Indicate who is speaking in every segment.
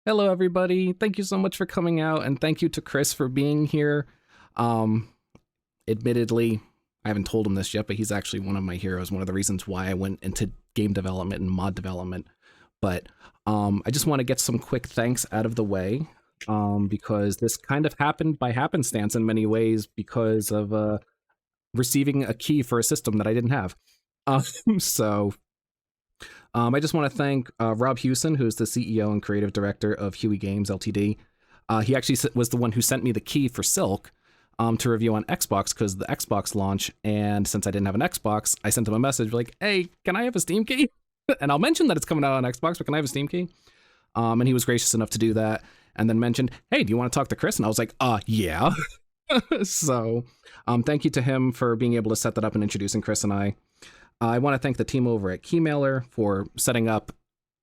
Speaker 1: Hello, everybody. Thank you so much for coming out, and thank you to Chris for being here. Um, Admittedly, I haven't told him this yet, but he's actually one of my heroes, one of the reasons why I went into game development and mod development. But I just want to get some quick thanks out of the way, because this kind of happened by happenstance in many ways because of receiving a key for a system that I didn't have. Um, so I just want to thank Rob Hewson, who's the CEO and creative director of Huey Games Ltd. He actually was the one who sent me the key for Silk to review on Xbox because the Xbox launch. And since I didn't have an Xbox, I sent him a message like, "Hey, can I have a Steam key?" And I'll mention that it's coming out on Xbox, but can I have a Steam key? And he was gracious enough to do that. And then mentioned, "Hey, do you want to talk to Chris?" And I was like, yeah." So thank you to him for being able to set that up and introducing Chris and I. I want to thank the team over at Keymailer for setting up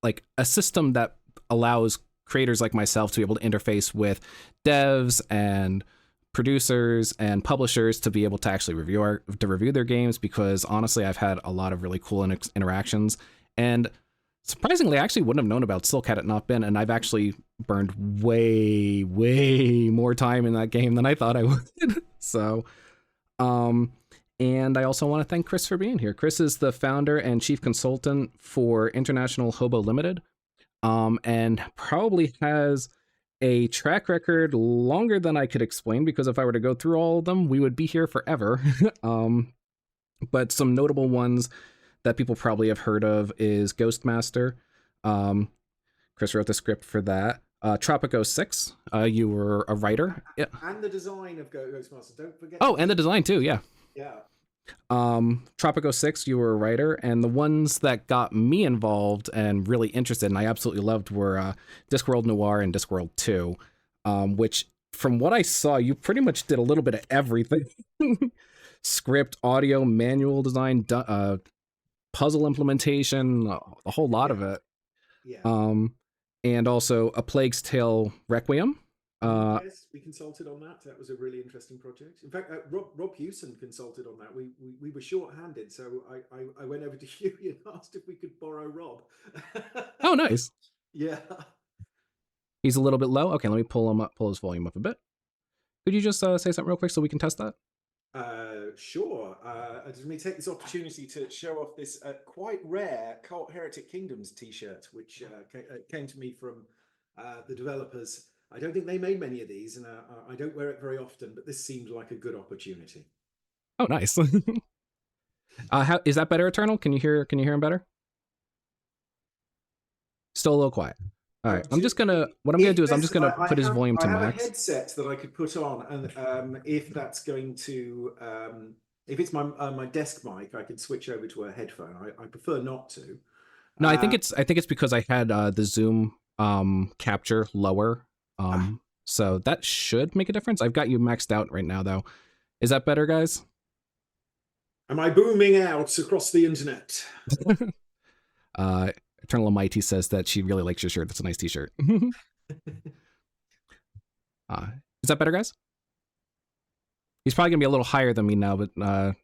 Speaker 1: like a system that allows creators like myself to be able to interface with devs and producers and publishers to be able to actually review their games, because honestly I've had a lot of really cool interactions, and surprisingly I actually wouldn't have known about Silk had it not been, and I've actually burned way more time in that game than I thought I would. So and I also want to thank Chris for being here. Chris is the founder and chief consultant for International Hobo Ltd, and probably has a track record longer than I could explain, because if I were to go through all of them, we would be here forever. But some notable ones that people probably have heard of is Ghostmaster. Chris wrote the script for that. Tropico 6, you were a writer. Yeah.
Speaker 2: And the design of Ghostmaster, don't forget.
Speaker 1: Oh, and the design too, yeah.
Speaker 2: Yeah.
Speaker 1: Tropico 6, you were a writer, and the ones that got me involved and really interested and I absolutely loved were Discworld Noir and Discworld 2, which from what I saw, you pretty much did a little bit of everything. Script, audio, manual design, puzzle implementation, a whole lot of it.
Speaker 2: Yeah.
Speaker 1: And also A Plague's Tale Requiem.
Speaker 2: Yes, we consulted on that. That was a really interesting project. In fact, Rob Hewson consulted on that. We were short-handed, so I went over to Huey and asked if we could borrow Rob.
Speaker 1: Oh, nice.
Speaker 2: Yeah.
Speaker 1: He's a little bit low. Okay, let me pull his volume up a bit. Could you just say something real quick so we can test that?
Speaker 2: Sure. Let me take this opportunity to show off this quite rare Cult Heretic Kingdoms t-shirt, which came to me from the developers. I don't think they made many of these, and I don't wear it very often, but this seemed like a good opportunity.
Speaker 1: Oh, nice. How is that better, Eternal? Can you hear him better? Still a little quiet. All right, I'm just gonna put his volume to max.
Speaker 2: I have a headset that I could put on, and if that's going to, if it's my desk mic, I could switch over to a headphone. I prefer not to.
Speaker 1: No, I think it's because I had the Zoom capture lower. So that should make a difference. I've got you maxed out right now, though. Is that better, guys?
Speaker 2: Am I booming out across the internet?
Speaker 1: Eternal Almighty says that she really likes your shirt. That's a nice t-shirt. Is that better, guys? He's probably gonna be a little higher than me now, but I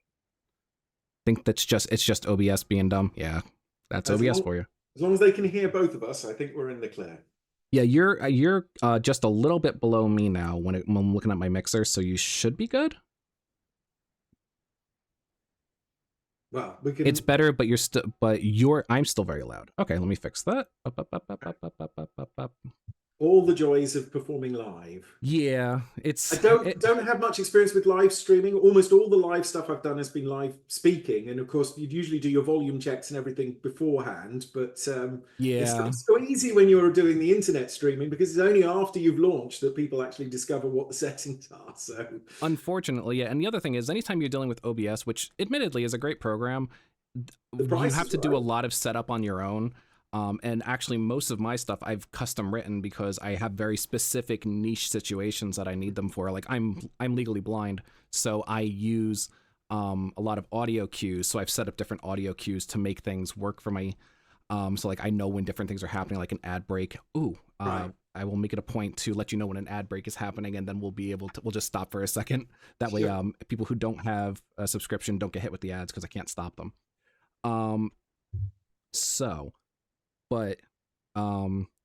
Speaker 1: think it's just OBS being dumb. Yeah, that's OBS for you.
Speaker 2: As long as they can hear both of us, I think we're in the clear.
Speaker 1: Yeah, you're just a little bit below me now when I'm looking at my mixer, so you should be good.
Speaker 2: Well, we can.
Speaker 1: It's better, but I'm still very loud. Okay, let me fix that. Up.
Speaker 2: All the joys of performing live.
Speaker 1: Yeah,
Speaker 2: I don't have much experience with live streaming. Almost all the live stuff I've done has been live speaking, and of course you'd usually do your volume checks and everything beforehand. But
Speaker 1: yeah,
Speaker 2: it's so easy when you're doing the internet streaming, because it's only after you've launched that people actually discover what the settings are. So
Speaker 1: unfortunately, yeah. And the other thing is, anytime you're dealing with OBS, which admittedly is a great program, you have to do a lot of setup on your own. And actually, most of my stuff I've custom written because I have very specific niche situations that I need them for. Like I'm legally blind, so I use a lot of audio cues. So I've set up different audio cues to make things work for me. So like I know when different things are happening, like an ad break. Right. I will make it a point to let you know when an ad break is happening, and then we'll just stop for a second. That way, people who don't have a subscription don't get hit with the ads because I can't stop them. But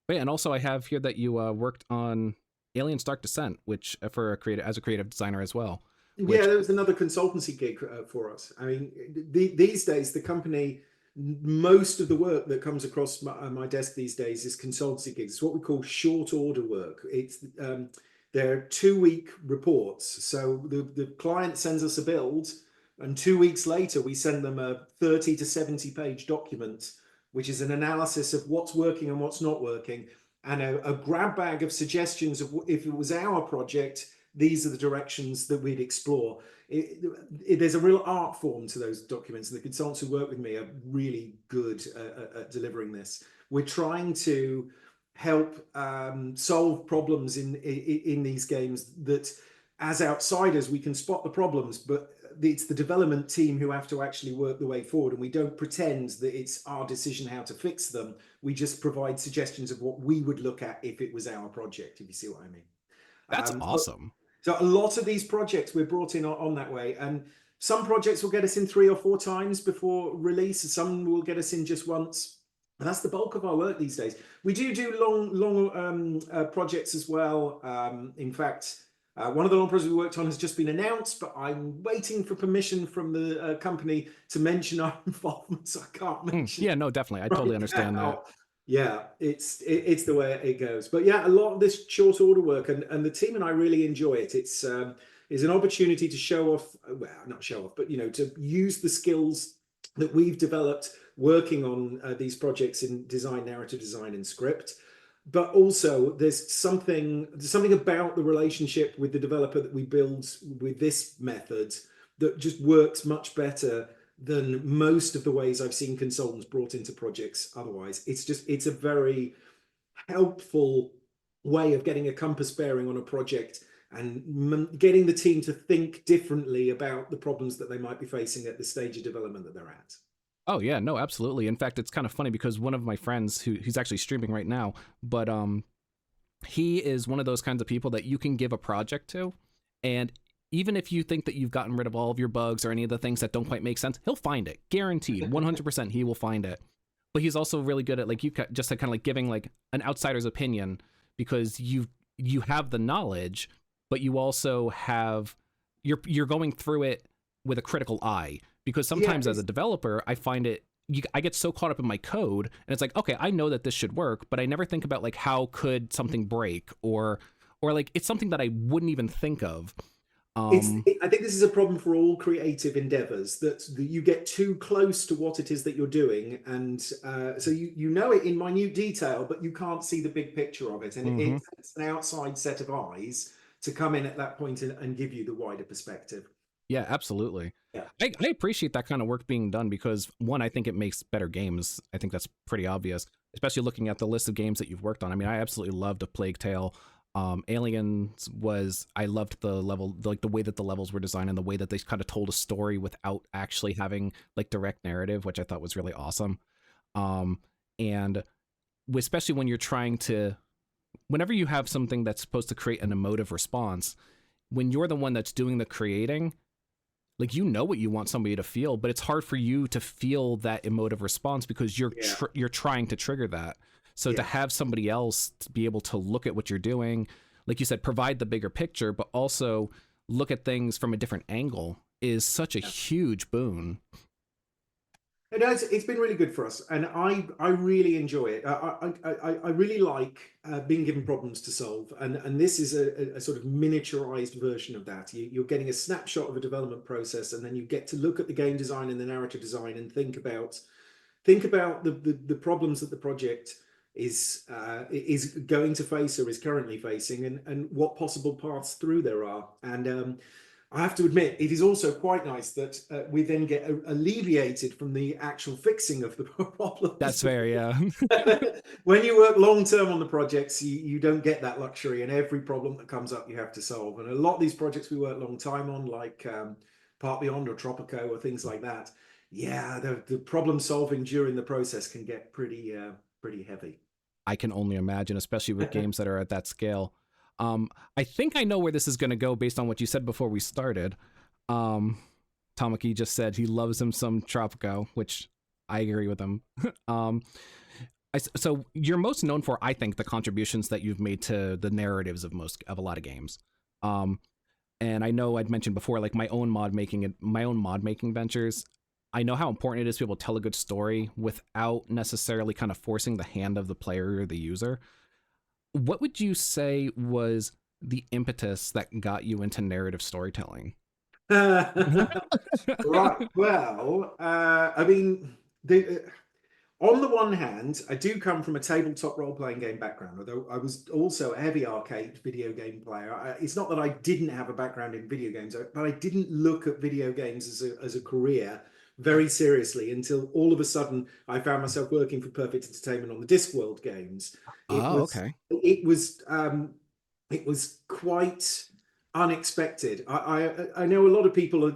Speaker 1: Oh, yeah, and also I have here that you worked on Alien Dark Descent, which for a creative as a creative designer as well.
Speaker 2: Yeah,
Speaker 1: Which
Speaker 2: there was another consultancy gig for us. I mean, these days, the company, most of the work that comes across my desk these days is consultancy gigs. It's what we call short order work. They're 2 week reports. So the client sends us a build, and 2 weeks later, we send them a 30 to 70 page document, which is an analysis of what's working and what's not working, and a grab bag of suggestions of if it was our project, these are the directions that we'd explore. There's a real art form to those documents, and the consultants who work with me are really good at delivering this. We're trying to help solve problems in these games that, as outsiders, we can spot the problems, but it's the development team who have to actually work the way forward, and we don't pretend that it's our decision how to fix them. We just provide suggestions of what we would look at if it was our project, if you see what I mean.
Speaker 1: that's
Speaker 2: Um,
Speaker 1: awesome.
Speaker 2: so a lot of these projects we're brought in on that way, and some projects will get us in 3 or 4 times before release. Some will get us in just once, and that's the bulk of our work these days. We do long projects as well. In fact, one of the long projects we worked on has just been announced, but I'm waiting for permission from the company to mention our involvement, so I can't mention
Speaker 1: Yeah, no, definitely. I
Speaker 2: it
Speaker 1: totally
Speaker 2: right
Speaker 1: understand that.
Speaker 2: now. Yeah, it's the way it goes. But yeah, a lot of this short order work, and the team and I really enjoy it. It's is an opportunity to show off, well, not show off, but to use the skills that we've developed working on these projects in design, narrative design, and script. But also, there's something about the relationship with the developer that we build with this method that just works much better than most of the ways I've seen consultants brought into projects otherwise. It's a very helpful way of getting a compass bearing on a project and getting the team to think differently about the problems that they might be facing at the stage of development that they're at.
Speaker 1: Oh yeah, no, absolutely. In fact, it's kind of funny because one of my friends who's actually streaming right now, but he is one of those kinds of people that you can give a project to, and even if you think that you've gotten rid of all of your bugs or any of the things that don't quite make sense, he'll find it. Guaranteed, 100% he will find it. But he's also really good at, like, you just kind of like giving like an outsider's opinion, because you have the knowledge, but you also have you're going through it with a critical eye, because
Speaker 2: Yeah,
Speaker 1: sometimes as a developer I find it I get so caught up in my code, and it's like, okay, I know that this should work, but I never think about like how could something break, or like it's something that I wouldn't even think of. um
Speaker 2: I think this is a problem for all creative endeavors, that you get too close to what it is that you're doing, and so you know it in minute detail, but you can't see the big picture of it, and
Speaker 1: mhm.
Speaker 2: it's an outside set of eyes to come in at that point and give you the wider perspective.
Speaker 1: Yeah, absolutely.
Speaker 2: Yeah.
Speaker 1: I appreciate that kind of work being done because, one, I think it makes better games. I think that's pretty obvious, especially looking at the list of games that you've worked on. I mean, I absolutely loved A Plague Tale. Aliens was, I loved the level, like the way that the levels were designed and the way that they kind of told a story without actually having like direct narrative, which I thought was really awesome. Um, and especially when you're trying to, whenever you have something that's supposed to create an emotive response, when you're the one that's doing the creating, like, you know what you want somebody to feel, but it's hard for you to feel that emotive response because
Speaker 2: Yeah.
Speaker 1: you're trying to trigger that. So to
Speaker 2: Yeah.
Speaker 1: have somebody else to be able to look at what you're doing, like you said, provide the bigger picture, but also look at things from a different angle is such a
Speaker 2: Yeah.
Speaker 1: huge boon.
Speaker 2: It's been really good for us, and I really enjoy it. I really like being given problems to solve, and this is a sort of miniaturized version of that. You're getting a snapshot of a development process, and then you get to look at the game design and the narrative design and think about the problems that the project is going to face or is currently facing, and what possible paths through there are. And I have to admit, it is also quite nice that we then get alleviated from the actual fixing of the
Speaker 1: That's
Speaker 2: problems.
Speaker 1: fair, yeah.
Speaker 2: When you work long term on the projects, you don't get that luxury, and every problem that comes up you have to solve. And a lot of these projects we work long time on, like Part Beyond or Tropico or things like that, yeah, the problem solving during the process can get pretty heavy.
Speaker 1: I can only imagine, especially with games that are at that scale. I think I know where this is going to go based on what you said before we started. Um, Tamaki just said he loves him some Tropico, which I agree with him. um, So you're most known for, I think, the contributions that you've made to the narratives of a lot of games. Um, and I know I'd mentioned before, like my own mod making ventures. I know how important it is to be able to tell a good story without necessarily kind of forcing the hand of the player or the user. What would you say was the impetus that got you into narrative storytelling?
Speaker 2: Right. Well, I mean, on the one hand, I do come from a tabletop role-playing game background, although I was also a heavy arcade video game player. It's not that I didn't have a background in video games, but I didn't look at video games as a career very seriously until all of a sudden I found myself working for Perfect Entertainment on the Discworld games. It
Speaker 1: Oh,
Speaker 2: was
Speaker 1: okay.
Speaker 2: it was it was quite unexpected. I know a lot of people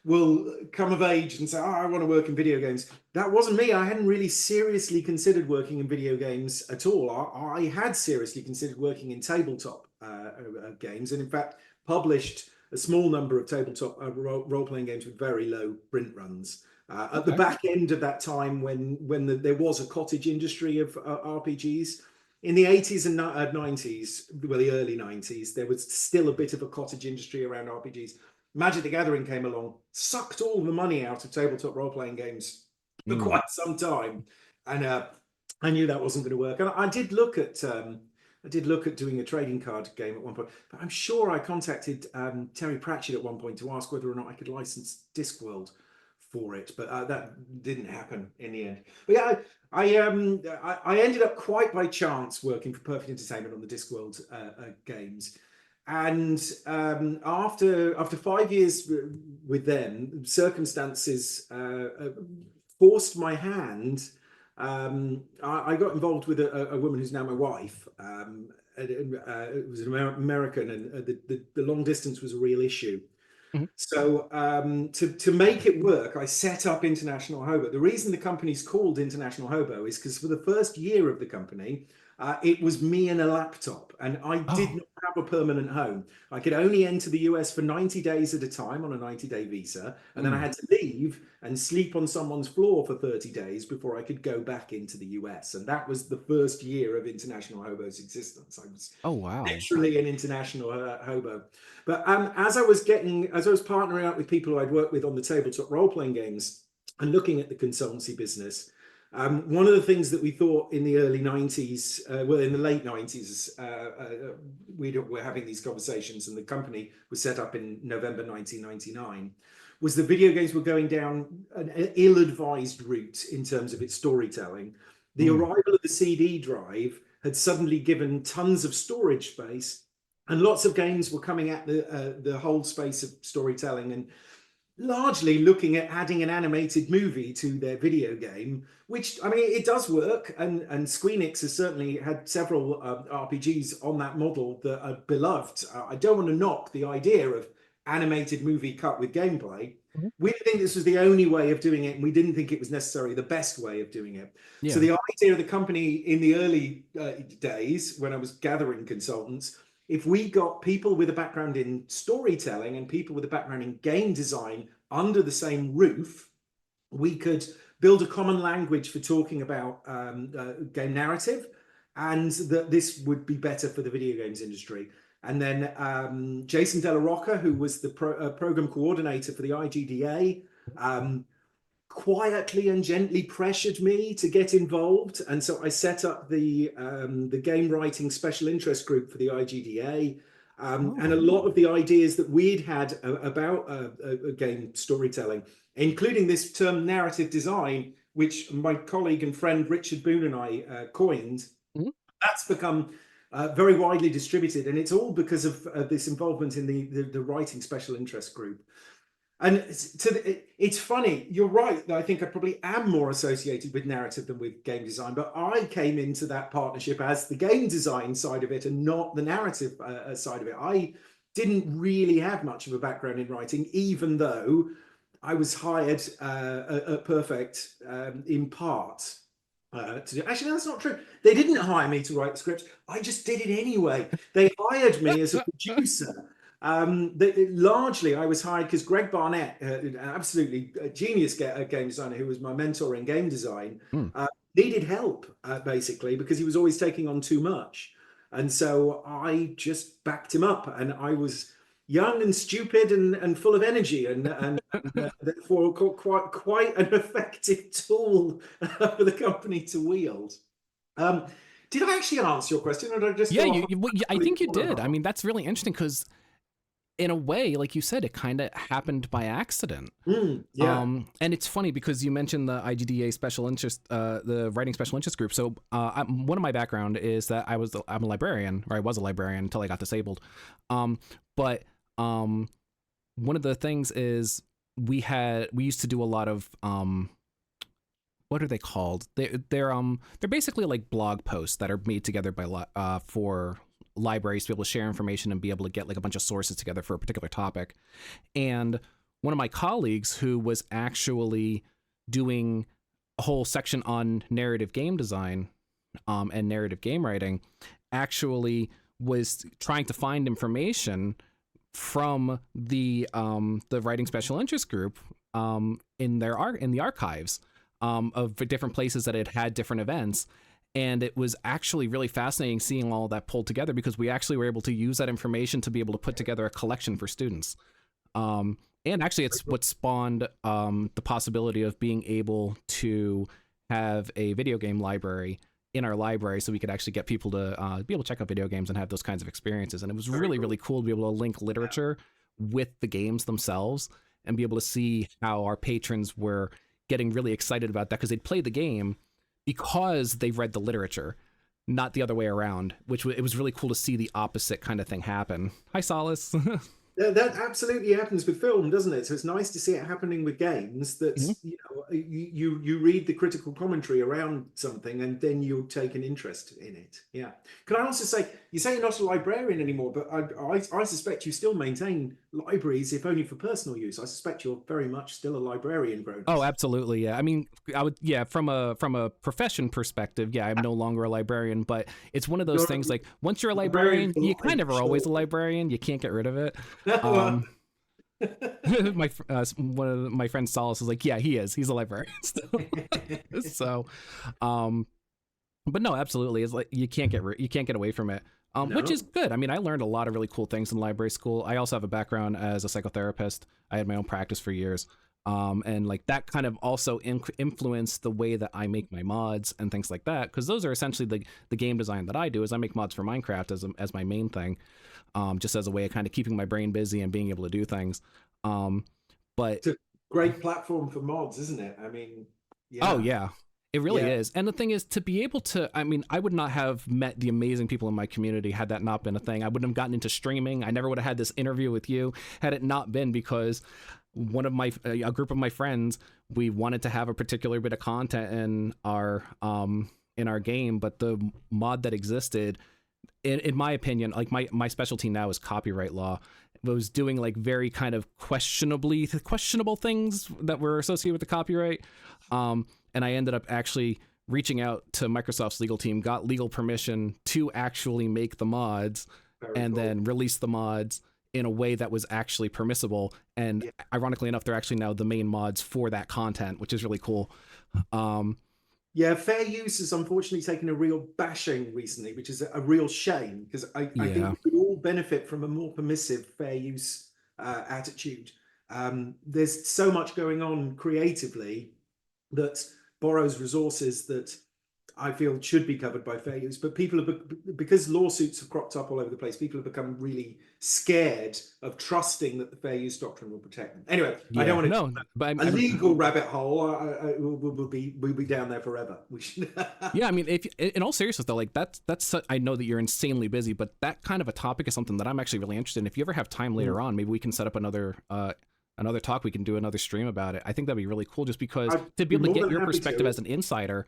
Speaker 2: will come of age and say, "Oh, I want to work in video games." That wasn't me. I hadn't really seriously considered working in video games at all. I had seriously considered working in tabletop games, and in fact, published a small number of tabletop role-playing games with very low print runs. At the
Speaker 1: Okay.
Speaker 2: back end of that time, there was a cottage industry of RPGs. In the 80s and 90s, well, the early 90s, there was still a bit of a cottage industry around RPGs. Magic the Gathering came along, sucked all the money out of tabletop role-playing games for
Speaker 1: Mm.
Speaker 2: quite some time, and I knew that wasn't going to work. And I did look at doing a trading card game at one point, but I'm sure I contacted Terry Pratchett at one point to ask whether or not I could license Discworld for it, but that didn't happen in the end. But yeah, I ended up quite by chance working for Perfect Entertainment on the Discworld games. And after 5 years with them, circumstances forced my hand. I got involved with a woman who's now my wife. It was an American, and the long distance was a real issue.
Speaker 1: Mhm.
Speaker 2: So to make it work, I set up International Hobo. The reason the company's called International Hobo is because for the first year of the company, it was me and a laptop, and I did
Speaker 1: Oh.
Speaker 2: not have a permanent home. I could only enter the US for 90 days at a time on a 90-day visa, and then I
Speaker 1: Mm.
Speaker 2: had to leave and sleep on someone's floor for 30 days before I could go back into the US. And that was the first year of International Hobo's existence. I was
Speaker 1: Oh, wow.
Speaker 2: literally an international hobo. But as I was partnering up with people who I'd worked with on the tabletop role playing games and looking at the consultancy business, one of the things that we thought in the early 90s, well, in the late 90s, we were having these conversations, and the company was set up in November 1999, was the video games were going down an ill-advised route in terms of its storytelling. The
Speaker 1: Mm.
Speaker 2: arrival of the CD drive had suddenly given tons of storage space, and lots of games were coming at the whole space of storytelling and largely looking at adding an animated movie to their video game, which, I mean, it does work, and Squeenix has certainly had several RPGs on that model that are beloved. I don't want to knock the idea of animated movie cut with gameplay.
Speaker 1: Mhm.
Speaker 2: We didn't think this was the only way of doing it, and we didn't think it was necessarily the best way of doing it. So
Speaker 1: Yeah.
Speaker 2: the idea of the company in the early days, when I was gathering consultants, if we got people with a background in storytelling and people with a background in game design under the same roof, we could build a common language for talking about game narrative, and that this would be better for the video games industry. And then Jason Della Rocca, who was the program coordinator for the IGDA, quietly and gently pressured me to get involved, and so I set up the game writing special interest group for the IGDA. And a
Speaker 1: Oh.
Speaker 2: lot of the ideas that we'd had about game storytelling, including this term narrative design, which my colleague and friend Richard Boone and I coined,
Speaker 1: Mhm.
Speaker 2: that's become very widely distributed, and it's all because of this involvement in the writing special interest group. And it's funny, you're right, that I think I probably am more associated with narrative than with game design, but I came into that partnership as the game design side of it and not the narrative side of it. I didn't really have much of a background in writing, even though I was hired at Perfect in part to do. Actually, no, that's not true. They didn't hire me to write the scripts. I just did it anyway. They hired me as a producer. Largely, I was hired because Greg Barnett, an absolutely genius game designer who was my mentor in game design,
Speaker 1: Hmm.
Speaker 2: needed help basically because he was always taking on too much. And so I just backed him up, and I was young and stupid and full of energy, and therefore quite an effective tool for the company to wield. Um, did I actually answer your question, or did I just
Speaker 1: Yeah,
Speaker 2: go off?
Speaker 1: I think you did. I mean, that's really interesting because, in a way, like you said, it kind of happened by accident.
Speaker 2: Yeah.
Speaker 1: And it's funny because you mentioned the IGDA special interest, the writing special interest group. So, one of my background is that I'm a librarian, or I was a librarian until I got disabled. But one of the things is we used to do a lot of what are they called? They're basically like blog posts that are made together by for libraries to be able to share information and be able to get like a bunch of sources together for a particular topic. And one of my colleagues who was actually doing a whole section on narrative game design and narrative game writing actually was trying to find information from the writing special interest group in the archives of different places that had different events. And it was actually really fascinating seeing all that pulled together because we actually were able to use that information to be able to put together a collection for students. And actually, it's what spawned the possibility of being able to have a video game library in our library so we could actually get people to be able to check out video games and have those kinds of experiences. And it was really, really cool to be able to link literature with the games themselves and be able to see how our patrons were getting really excited about that because they'd play the game because they've read the literature, not the other way around, which it was really cool to see the opposite kind of thing happen. Hi, Solace.
Speaker 2: That absolutely happens with film, doesn't it? So it's nice to see it happening with games. That
Speaker 1: Mhm.
Speaker 2: you read the critical commentary around something, and then you take an interest in it. Yeah. Can I also say, you say you're not a librarian anymore, but I suspect you still maintain libraries, if only for personal use. I suspect you're very much still a librarian,
Speaker 1: Oh,
Speaker 2: Gronus.
Speaker 1: absolutely. Yeah. I mean, I would, yeah, from a profession perspective, yeah, I'm no longer a librarian, but it's one of those
Speaker 2: You're
Speaker 1: things like once you're a
Speaker 2: a librarian
Speaker 1: librarian,
Speaker 2: for
Speaker 1: you kind
Speaker 2: life,
Speaker 1: of are always
Speaker 2: sure.
Speaker 1: a librarian. You can't get rid of it.
Speaker 2: Well,
Speaker 1: One of my friends Solace is like, yeah, he is. He's a librarian still. So, um, but no, absolutely, it's like you can't get away from it. Which is
Speaker 2: no.
Speaker 1: good. I mean, I learned a lot of really cool things in library school. I also have a background as a psychotherapist. I had my own practice for years. And like that kind of also influenced the way that I make my mods and things like that, because those are essentially the game design that I do. Is I make mods for Minecraft as my main thing, just as a way of kind of keeping my brain busy and being able to do things. Um, but
Speaker 2: It's a great platform for mods, isn't it? I mean,
Speaker 1: Oh
Speaker 2: yeah,
Speaker 1: yeah. It really
Speaker 2: yeah.
Speaker 1: is. And the thing is to be able to I mean, I would not have met the amazing people in my community had that not been a thing. I wouldn't have gotten into streaming. I never would have had this interview with you had it not been because one of my a group of my friends, we wanted to have a particular bit of content in our game, but the mod that existed in my opinion, like my specialty now is copyright law. Was doing like very kind of questionable things that were associated with the copyright. And I ended up actually reaching out to Microsoft's legal team, got legal permission to actually make the mods,
Speaker 2: Very
Speaker 1: and
Speaker 2: cool.
Speaker 1: then release the mods in a way that was actually permissible. And
Speaker 2: Yeah.
Speaker 1: ironically enough, they're actually now the main mods for that content, which is really cool. Um,
Speaker 2: Yeah, fair use has unfortunately taken a real bashing recently, which is a real shame because I think
Speaker 1: yeah,
Speaker 2: we could all benefit from a more permissive fair use attitude. There's so much going on creatively that borrows resources that I feel should be covered by fair use, but people have, because lawsuits have cropped up all over the place, people have become really scared of trusting that the fair use doctrine will protect them. Anyway, I don't
Speaker 1: yeah,
Speaker 2: want to
Speaker 1: no, but
Speaker 2: a legal rabbit hole. We'll be down there forever. We should.
Speaker 1: yeah, I mean, if in all seriousness though, like I know that you're insanely busy, but that kind of a topic is something that I'm actually really interested in. If you ever have time later on, maybe we can set up another talk. We can do another stream about it. I think that'd be really cool, just because
Speaker 2: I'd
Speaker 1: to be
Speaker 2: be
Speaker 1: able to
Speaker 2: more
Speaker 1: get
Speaker 2: than
Speaker 1: your
Speaker 2: happy
Speaker 1: perspective
Speaker 2: to.
Speaker 1: as an insider,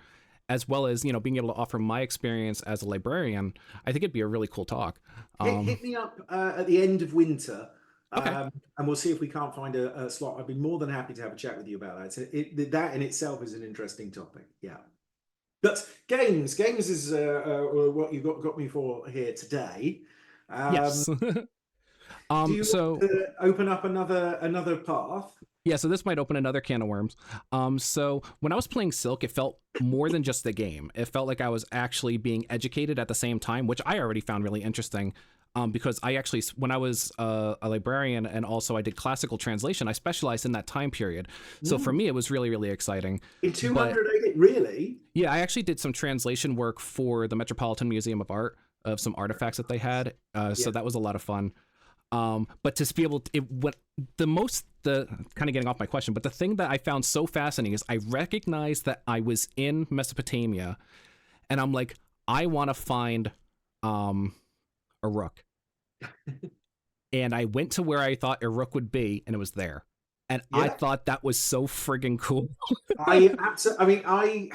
Speaker 1: as well as being able to offer my experience as a librarian. I think it'd be a really cool talk.
Speaker 2: Hit me up at the end of winter,
Speaker 1: Okay.
Speaker 2: and we'll see if we can't find a slot. I'd be more than happy to have a chat with you about that. That in itself is an interesting topic. Yeah. But games is what you got me for here today. Um,
Speaker 1: Yes.
Speaker 2: Do you
Speaker 1: So
Speaker 2: want to open up another path?
Speaker 1: yeah, so this might open another can of worms. So when I was playing Silk, it felt more than just a game. It felt like I was actually being educated at the same time, which I already found really interesting. Because I actually, when I was a librarian and also I did classical translation, I specialized in that time period. So for
Speaker 2: Mm.
Speaker 1: me, it was really, really exciting.
Speaker 2: In
Speaker 1: But
Speaker 2: 280, really?
Speaker 1: yeah, I actually did some translation work for the Metropolitan Museum of Art of some artifacts that they had. So
Speaker 2: Yeah.
Speaker 1: that was a lot of fun. But to be able to, the kind of getting off my question, but the thing that I found so fascinating is I recognized that I was in Mesopotamia, and I'm like, I want to find a rook, and I went to where I thought a rook would be, and it was there, and I
Speaker 2: Yeah.
Speaker 1: thought that was so friggin' cool.
Speaker 2: I absolutely. I mean, I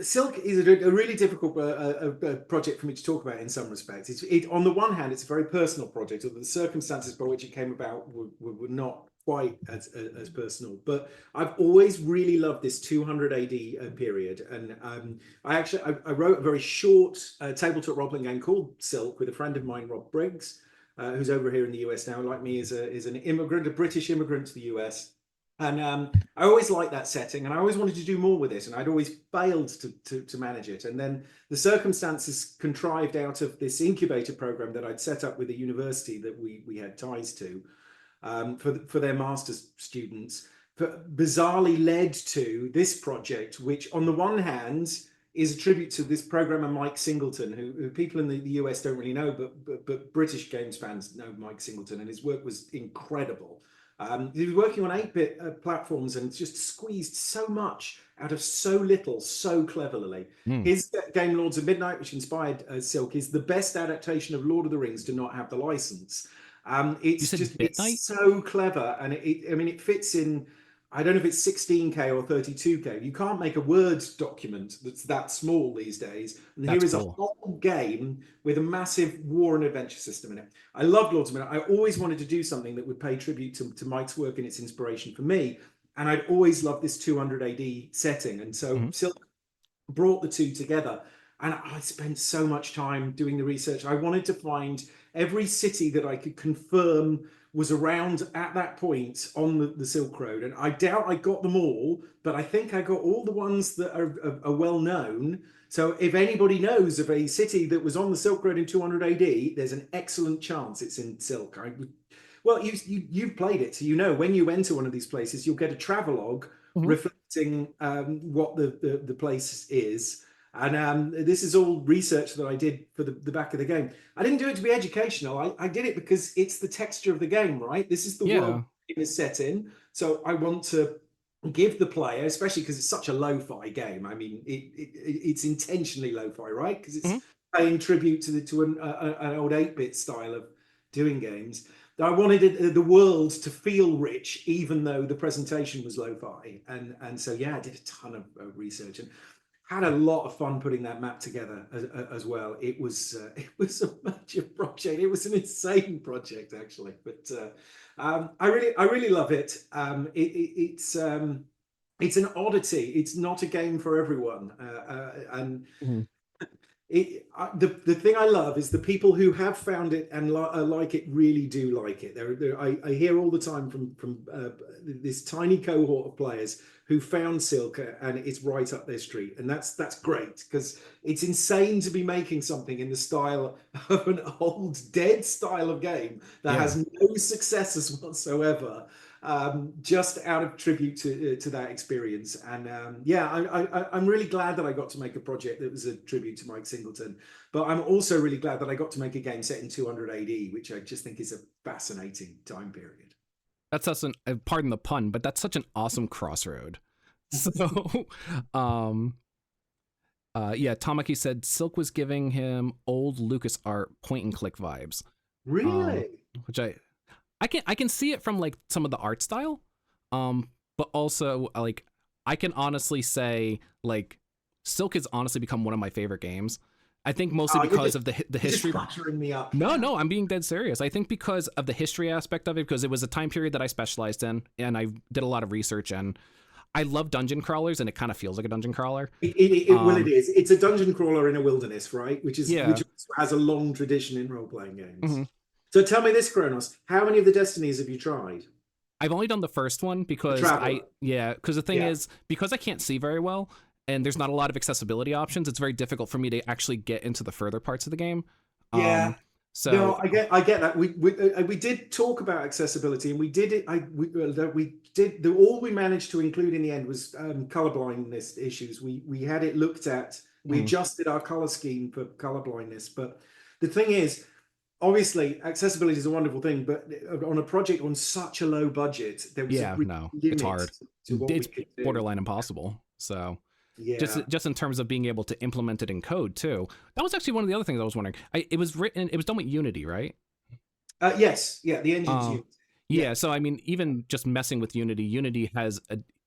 Speaker 2: Silk is a really difficult project for me to talk about in some respects. On the one hand, it's a very personal project, although the circumstances by which it came about were not quite as personal. But I've always really loved this 200 AD period, and I wrote a very short tabletop role playing game called Silk with a friend of mine, Rob Briggs, who's over here in the US now. Like me, is an immigrant, a British immigrant to the US. And I always liked that setting, and I always wanted to do more with it, and I'd always failed to manage it. And then the circumstances contrived out of this incubator program that I'd set up with a university that we had ties to, for their master's students, bizarrely led to this project, which on the one hand is a tribute to this programmer Mike Singleton, who people in the US don't really know, but British games fans know Mike Singleton, and his work was incredible. He was working on 8-bit platforms and just squeezed so much out of so little, so cleverly.
Speaker 1: Mm.
Speaker 2: His game Lords of Midnight, which inspired Silk, is the best adaptation of Lord of the Rings to not have the license.
Speaker 1: You said
Speaker 2: It's
Speaker 1: Midnight?
Speaker 2: so clever, and I mean, it fits in. I don't know if it's 16K or 32K. You can't make a Word document that's that small these days. And
Speaker 1: That's
Speaker 2: here is a
Speaker 1: cool.
Speaker 2: whole game with a massive war and adventure system in it. I love Lords of Midnight. I always wanted to do something that would pay tribute to Mike's work and its inspiration for me. And I'd always loved this 200 AD setting. And so
Speaker 1: Mm-hmm.
Speaker 2: Silk brought the two together. And I spent so much time doing the research. I wanted to find every city that I could confirm was around at that point on the Silk Road. And I doubt I got them all, but I think I got all the ones that are well known. So if anybody knows of a city that was on the Silk Road in 200 AD, there's an excellent chance it's in Silk. Well, you've played it, so you know when you enter one of these places, you'll get a travelogue
Speaker 1: Mm-hmm.
Speaker 2: reflecting what the place is. And this is all research that I did for the back of the game. I didn't do it to be educational. I did it because it's the texture of the game, right? This is the
Speaker 1: Yeah.
Speaker 2: world it is set in. So I want to give the player, especially because it's such a lo-fi game. I mean, it's intentionally lo-fi, right? Because
Speaker 1: Mm-hmm.
Speaker 2: it's paying tribute to an old 8-bit style of doing games. I wanted the world to feel rich, even though the presentation was lo-fi, and so yeah, I did a ton of research and had a lot of fun putting that map together as well. It was a major project. It was an insane project actually, but I really love it. It's an oddity. It's not a game for everyone, and
Speaker 1: Mm-hmm.
Speaker 2: the thing I love is the people who have found it and like it really do like it. I hear all the time from this tiny cohort of players who found Silk and it's right up their street, and that's great because it's insane to be making something in the style of an old dead style of game that
Speaker 1: Yeah.
Speaker 2: has no successes whatsoever. Just out of tribute to that experience. And yeah, I'm really glad that I got to make a project that was a tribute to Mike Singleton. But I'm also really glad that I got to make a game set in 200 AD, which I just think is a fascinating time period.
Speaker 1: That's such an pardon the pun, but that's such an awesome crossroad. So, um, yeah, Tamaki said Silk was giving him old Lucas art point and click vibes. Um,
Speaker 2: Really?
Speaker 1: which I can see it from like some of the art style, but also like I can honestly say like Silk has honestly become one of my favorite games. I think mostly because of the history.
Speaker 2: Just buttering me up
Speaker 1: No,
Speaker 2: now.
Speaker 1: no, I'm being dead serious. I think because of the history aspect of it, because it was a time period that I specialized in, and I did a lot of research, and I love dungeon crawlers, and it kind of feels like a dungeon crawler.
Speaker 2: Well, it is. It's a dungeon crawler in a wilderness, right? Which
Speaker 1: Yeah.
Speaker 2: has a long tradition in role playing games.
Speaker 1: Mhm.
Speaker 2: So tell me this, Kronos. How many of the Destinies have you tried?
Speaker 1: I've only done the first one
Speaker 2: The
Speaker 1: because
Speaker 2: Traveler.
Speaker 1: because the thing
Speaker 2: Yeah.
Speaker 1: is, because I can't see very well and there's not a lot of accessibility options, it's very difficult for me to actually get into the further parts of the game.
Speaker 2: Yeah.
Speaker 1: Um, so
Speaker 2: No, I get that. We did talk about accessibility, and we did it. We did the all we managed to include in the end was colorblindness issues. We had it looked at. We
Speaker 1: mm,
Speaker 2: adjusted our color scheme for colorblindness, but the thing is, obviously, accessibility is a wonderful thing, but on a project on such a low budget, there was a
Speaker 1: yeah,
Speaker 2: real
Speaker 1: no, it's
Speaker 2: limit
Speaker 1: hard.
Speaker 2: to what we
Speaker 1: It's
Speaker 2: could do.
Speaker 1: borderline impossible. So
Speaker 2: Yeah.
Speaker 1: just in terms of being able to implement it in code too. That was actually one of the other things I was wondering. It was done with Unity, right?
Speaker 2: Yes. Yeah. The engine's
Speaker 1: Um,
Speaker 2: used. Yeah.
Speaker 1: yeah, so I mean, even just messing with Unity, Unity has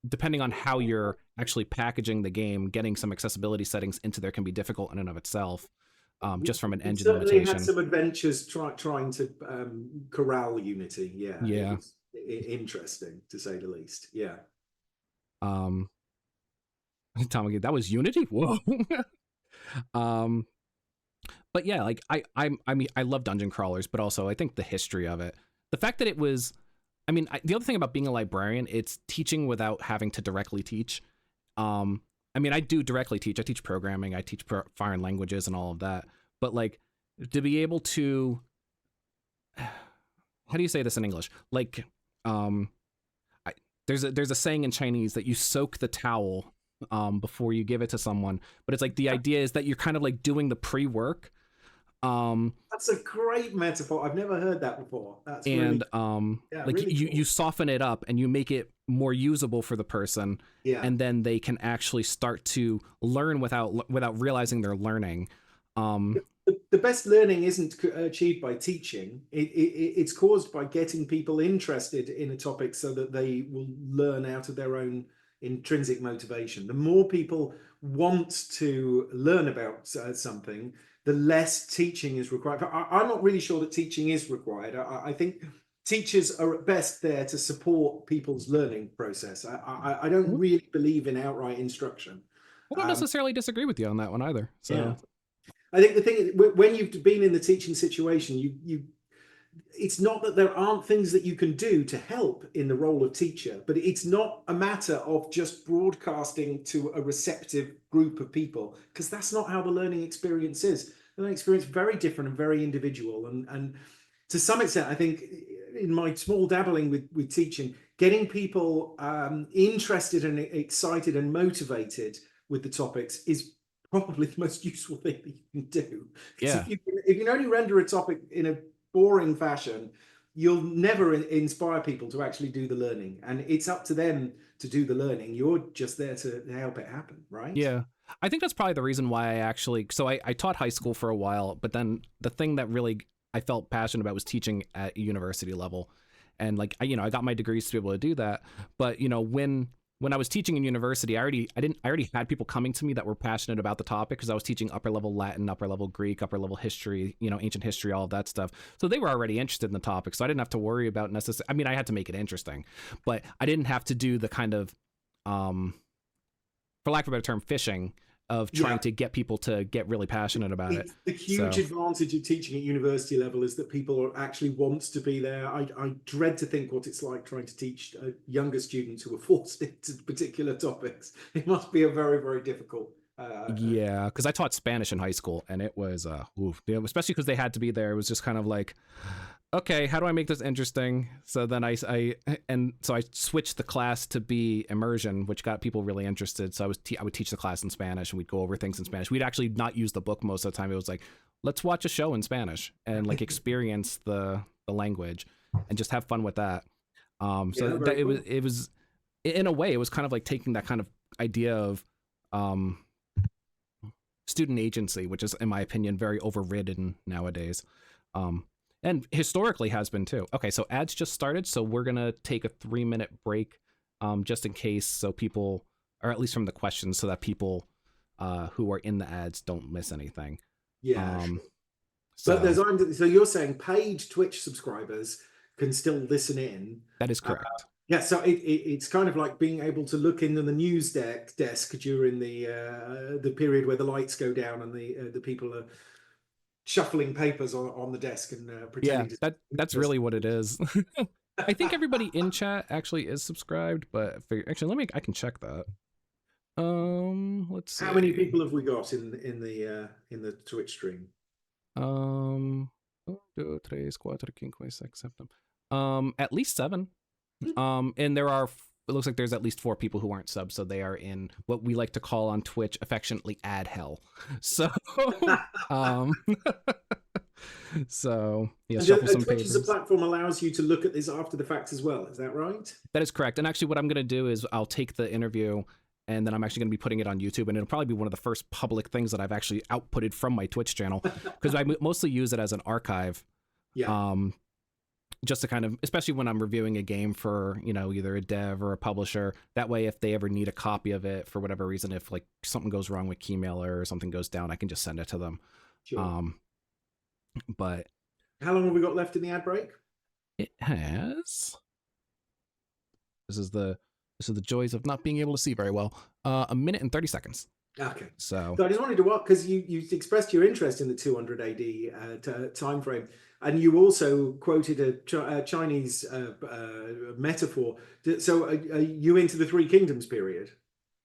Speaker 1: depending on how you're actually packaging the game, getting some accessibility settings into there can be difficult in and of itself, just from an
Speaker 2: We
Speaker 1: engine
Speaker 2: certainly had
Speaker 1: limitation.
Speaker 2: some adventures trying to corral Unity. Yeah, it
Speaker 1: Yeah.
Speaker 2: was interesting to say the least. Yeah.
Speaker 1: Um, Tommy, that was Unity. Whoa. um, but yeah, like I mean, I love dungeon crawlers, but also I think the history of it, the fact that it was, I mean, the other thing about being a librarian, it's teaching without having to directly teach. Um, I mean, I do directly teach. I teach programming. I teach foreign languages and all of that. But like to be able to, how do you say this in English? Like, um, I, there's a saying in Chinese that you soak the towel before you give it to someone. But it's like the idea is that you're kind of like doing the pre work. Um,
Speaker 2: That's a great metaphor. I've never heard that before. That's
Speaker 1: and
Speaker 2: really, yeah,
Speaker 1: like
Speaker 2: really
Speaker 1: you
Speaker 2: cool.
Speaker 1: soften it up and you make it more usable for the person,
Speaker 2: Yeah.
Speaker 1: and then they can actually start to learn without realizing they're learning. um
Speaker 2: The best learning isn't achieved by teaching. It's caused by getting people interested in a topic so that they will learn out of their own intrinsic motivation. The more people want to learn about something, the less teaching is required. I'm not really sure that teaching is required. I think teachers are at best there to support people's learning process. I don't really believe in outright instruction.
Speaker 1: I don't
Speaker 2: Um,
Speaker 1: necessarily disagree with you on that one either,
Speaker 2: yeah.
Speaker 1: so
Speaker 2: I think the thing is, when you've been in the teaching situation, it's not that there aren't things that you can do to help in the role of teacher, but it's not a matter of just broadcasting to a receptive group of people, because that's not how the learning experience is. The learning experience is very different and very individual. And to some extent, I think in my small dabbling with teaching, getting people interested and excited and motivated with the topics is probably the most useful thing that you can do. Because
Speaker 1: yeah.
Speaker 2: if you can only render a topic in a boring fashion, you'll never inspire people to actually do the learning. And it's up to them to do the learning. You're just there to help it happen, right?
Speaker 1: Yeah, I think that's probably the reason why I taught high school for a while, but then the thing that really I felt passionate about was teaching at a university level. And like I got my degrees to be able to do that. But when I was teaching in university, I already had people coming to me that were passionate about the topic because I was teaching upper level Latin, upper level Greek, upper level history, ancient history, all of that stuff. So they were already interested in the topic. So I didn't have to worry about necessarily. I mean, I had to make it interesting, but I didn't have to do the kind of for lack of a better term, fishing of trying
Speaker 2: Yeah.
Speaker 1: to get people to get really passionate about it.
Speaker 2: It's the huge
Speaker 1: So
Speaker 2: advantage of teaching at university level is that people are actually want to be there. I dread to think what it's like trying to teach younger students who are forced into particular topics. It must be a very, very difficult.
Speaker 1: yeah, because I taught Spanish in high school, and it was oof, especially because they had to be there. It was just kind of like, okay, how do I make this interesting? So then I switched the class to be immersion, which got people really interested. So I would teach the class in Spanish, and we'd go over things in Spanish. We'd actually not use the book most of the time. It was like, let's watch a show in Spanish and like experience the language and just have fun with that.
Speaker 2: Yeah,
Speaker 1: So
Speaker 2: very cool.
Speaker 1: it was in a way it was kind of like taking that kind of idea of um student agency, which is, in my opinion, very overridden nowadays. Um, and historically has been too. Okay, so ads just started, so we're gonna take a 3-minute break, just in case, so people, or at least from the questions, so that people who are in the ads don't miss anything.
Speaker 2: Yeah,
Speaker 1: Um,
Speaker 2: sure. But
Speaker 1: so
Speaker 2: so you're saying paid Twitch subscribers can still listen in.
Speaker 1: that is
Speaker 2: Uh,
Speaker 1: correct.
Speaker 2: yeah, so it's kind of like being able to look into the news desk during the period where the lights go down and the people are shuffling papers on the desk and
Speaker 1: Yeah,
Speaker 2: pretending to.
Speaker 1: that's really what it is. I think everybody in chat actually is subscribed, but actually, I can check that. Let's see.
Speaker 2: How many people have we got in the Twitch stream?
Speaker 1: 1, 2, 3, 4, 5, 6, 7. At least 7. And there are, it looks like there's at least 4 people who aren't subs, so they are in what we like to call on Twitch affectionately ad hell. So, so yeah, shuffle some
Speaker 2: Twitch
Speaker 1: papers.
Speaker 2: as a platform allows you to look at this after the fact as well. Is that right?
Speaker 1: That is correct. And actually, what I'm going to do is I'll take the interview, and then I'm actually going to be putting it on YouTube, and it'll probably be one of the first public things that I've actually outputted from my Twitch channel, because I mostly use it as an archive.
Speaker 2: Yeah.
Speaker 1: Just to kind of, especially when I'm reviewing a game for, you know, either a dev or a publisher, that way if they ever need a copy of it for whatever reason, if like something goes wrong with Keymailer or something goes down, I can just send it to them.
Speaker 2: Sure.
Speaker 1: But
Speaker 2: how long have we got left in the ad break?
Speaker 1: It has, this is the joys of not being able to see very well, 1 minute and 30 seconds.
Speaker 2: Okay.
Speaker 1: So
Speaker 2: I just wanted to work, because you expressed your interest in the 200 AD time frame, and you also quoted a Chinese metaphor. So are you into the Three Kingdoms period?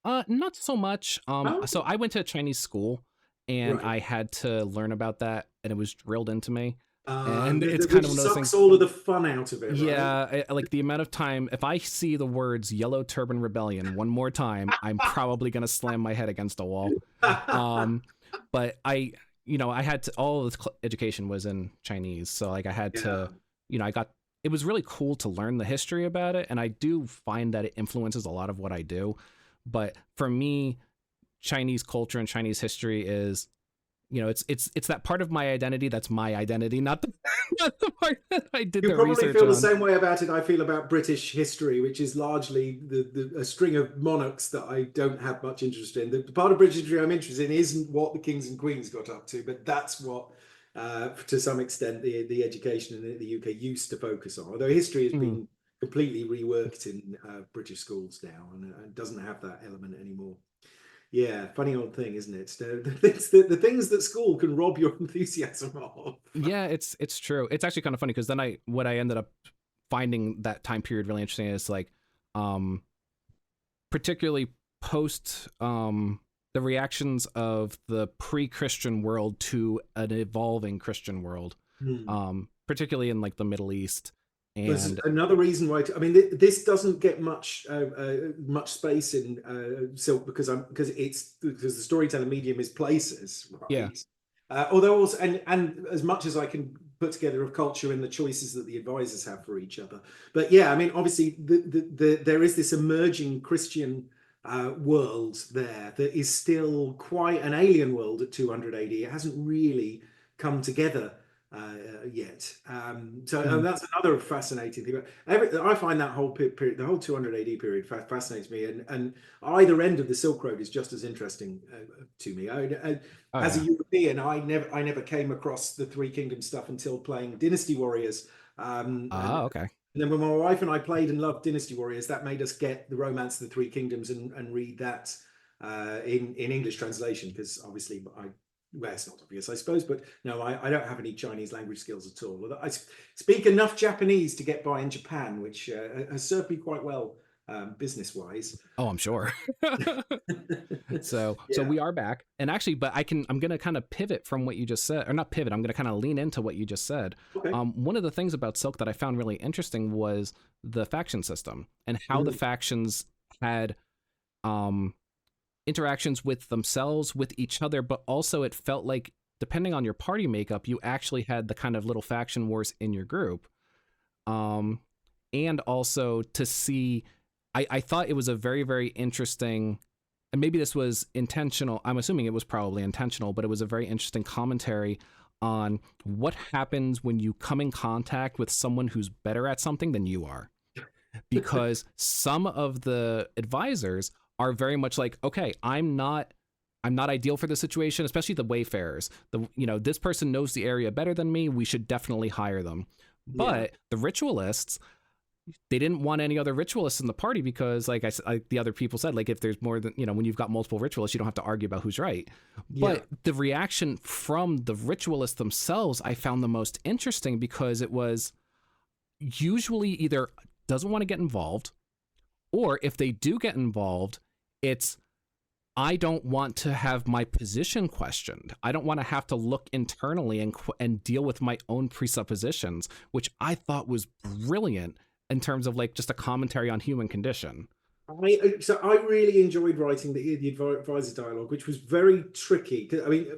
Speaker 1: Not so much. So I went to a Chinese school, and I had to learn about that, and it was drilled into me. And it's kind of one of those things.
Speaker 2: All of the fun out of it.
Speaker 1: Yeah,
Speaker 2: right?
Speaker 1: like the amount of time, if I see the words Yellow Turban Rebellion one more time, I'm probably gonna slam my head against a wall. But I had to, all of this education was in Chinese, so like I had to, it was really cool to learn the history about it, and I do find that it influences a lot of what I do. But for me, Chinese culture and Chinese history is, it's that part of my identity that's my identity, not the part that I did the research on. You
Speaker 2: probably feel the same way about it I feel about British history, which is largely a string of monarchs that I don't have much interest in. The part of British history I'm interested in isn't what the kings and queens got up to, but that's what, to some extent, the education in the UK used to focus on. Although history has been completely reworked in British schools now, and doesn't have that element anymore. Yeah, funny old thing, isn't it? The things that school can rob your enthusiasm of.
Speaker 1: Yeah, it's true. It's actually kind of funny, because then what I ended up finding that time period really interesting is like, particularly post the reactions of the pre-Christian world to an evolving Christian world, particularly in like the Middle East. And
Speaker 2: there's another reason why this doesn't get much space in Silk, because the storytelling medium is places, right?
Speaker 1: Yeah.
Speaker 2: Although also, and as much as I can put together of culture and the choices that the advisors have for each other, but yeah, I mean, obviously there is this emerging Christian world there that is still quite an alien world at 200 AD. It hasn't really come together yet. So that's another fascinating thing. I find that whole period, the whole 200 AD period, fascinates me, and either end of the Silk Road is just as interesting to me. As a European, I never came across the Three Kingdoms stuff until playing Dynasty Warriors.
Speaker 1: Okay.
Speaker 2: And then when my wife and I played and loved Dynasty Warriors, that made us get the Romance of the Three Kingdoms and read that in English translation, because obviously well, it's not obvious, I suppose, but no, I don't have any Chinese language skills at all. I speak enough Japanese to get by in Japan, which has served me quite well business-wise.
Speaker 1: Oh, I'm sure. So we are back, and actually, but I'm going to kind of pivot from what you just said, or not pivot. I'm going to kind of lean into what you just said. Okay. One of the things about Silk that I found really interesting was the faction system, and how the factions had interactions with themselves, with each other, but also it felt like, depending on your party makeup, you actually had the kind of little faction wars in your group. And also to see, I thought it was a very, very interesting, and maybe this was intentional, I'm assuming it was probably intentional, but it was a very interesting commentary on what happens when you come in contact with someone who's better at something than you are. Because some of the advisors are very much like, okay, I'm not ideal for the situation, especially the wayfarers. This person knows the area better than me. We should definitely hire them. But the ritualists, they didn't want any other ritualists in the party because, like the other people said, like if there's more than, when you've got multiple ritualists, you don't have to argue about who's right.
Speaker 2: Yeah.
Speaker 1: But the reaction from the ritualists themselves, I found the most interesting because it was usually either doesn't want to get involved, or if they do get involved, it's I don't want to have my position questioned. I don't want to have to look internally and deal with my own presuppositions, which I thought was brilliant in terms of like just a commentary on human condition.
Speaker 2: I really enjoyed writing the advisor dialogue, which was very tricky. I mean,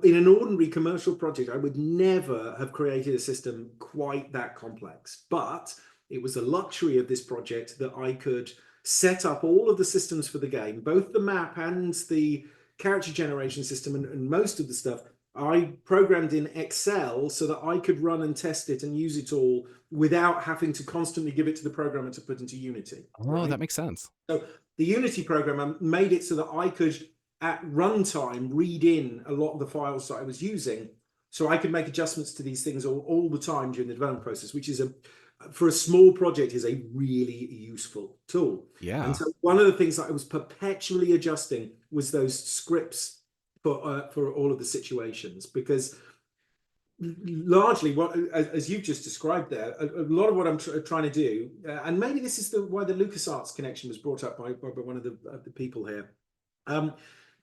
Speaker 2: in an ordinary commercial project, I would never have created a system quite that complex. But it was the luxury of this project that I could set up all of the systems for the game, both the map and the character generation system, and most of the stuff I programmed in Excel so that I could run and test it and use it all without having to constantly give it to the programmer to put into Unity.
Speaker 1: Oh,
Speaker 2: right?
Speaker 1: that makes sense.
Speaker 2: So the Unity programmer made it so that I could, at runtime, read in a lot of the files that I was using, so I could make adjustments to these things all the time during the development process, which is for a small project is a really useful tool.
Speaker 1: Yeah.
Speaker 2: And so one of the things that I was perpetually adjusting was those scripts for all of the situations, because largely what, as you've just described there, a lot of what I'm trying to do, and maybe this is why the LucasArts connection was brought up by one of the people here.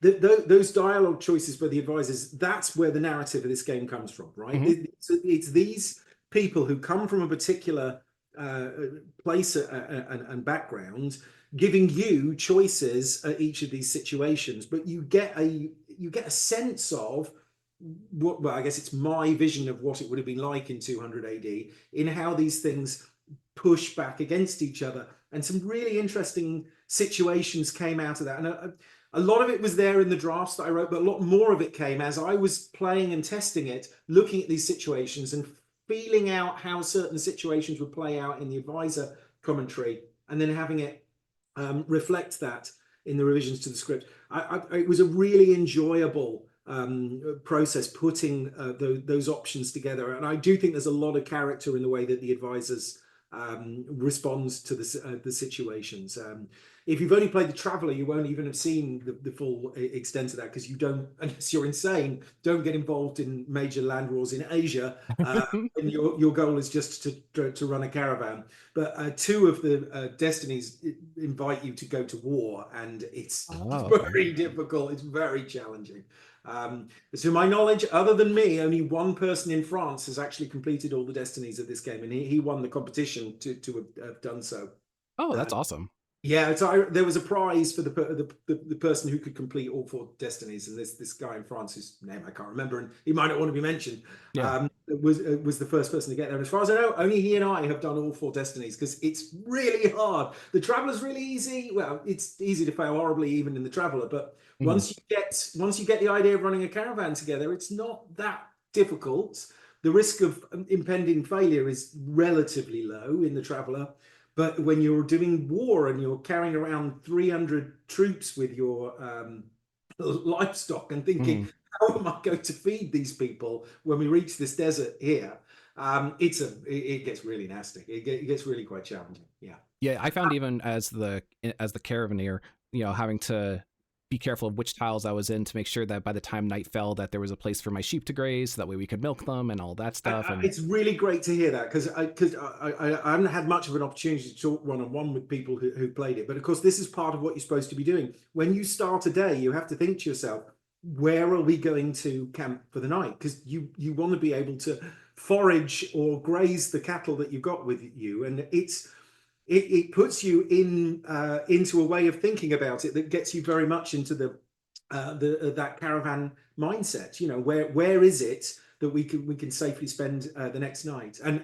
Speaker 2: Those dialogue choices by the advisors, that's where the narrative of this game comes from, right? It's these people who come from a particular place and background, giving you choices at each of these situations, but you get a sense of what, well, I guess it's my vision of what it would have been like in 200 AD, in how these things push back against each other. And some really interesting situations came out of that. And a lot of it was there in the drafts that I wrote, but a lot more of it came as I was playing and testing it, looking at these situations and feeling out how certain situations would play out in the advisor commentary, and then having it reflect that in the revisions to the script. It was a really enjoyable process putting those options together, and I do think there's a lot of character in the way that the advisors responds to the situations. If you've only played the Traveller, you won't even have seen the full extent of that, because you don't, unless you're insane, don't get involved in major land wars in Asia, and your goal is just to run a caravan. But two of the destinies invite you to go to war, and it's very difficult. It's very challenging. To my knowledge, other than me, only one person in France has actually completed all the destinies of this game, and he won the competition to have done so.
Speaker 1: Oh, that's awesome.
Speaker 2: Yeah, there was a prize for the person who could complete all 4 destinies, and this guy in France, whose name I can't remember, and he might not want to be mentioned, was the first person to get there. And as far as I know, only he and I have done all 4 destinies, because it's really hard. The Traveller's really easy. Well, it's easy to fail horribly even in the Traveller, but once you get the idea of running a caravan together, it's not that difficult. The risk of impending failure is relatively low in the Traveller. But when you're doing war and you're carrying around 300 troops with your livestock and thinking, how am I going to feed these people when we reach this desert here? It gets really nasty. It gets really quite challenging. Yeah.
Speaker 1: Yeah, I found even as the caravaneer, having to be careful of which tiles I was in to make sure that by the time night fell, that there was a place for my sheep to graze, so that way we could milk them and all that stuff. And
Speaker 2: it's really great to hear that, because I haven't had much of an opportunity to talk one-on-one with people who played it. But of course, this is part of what you're supposed to be doing. When you start a day, you have to think to yourself, where are we going to camp for the night? Because you want to be able to forage or graze the cattle that you've got with you, and it puts you into a way of thinking about it that gets you very much into that caravan mindset. Where is it that we can safely spend the next night? And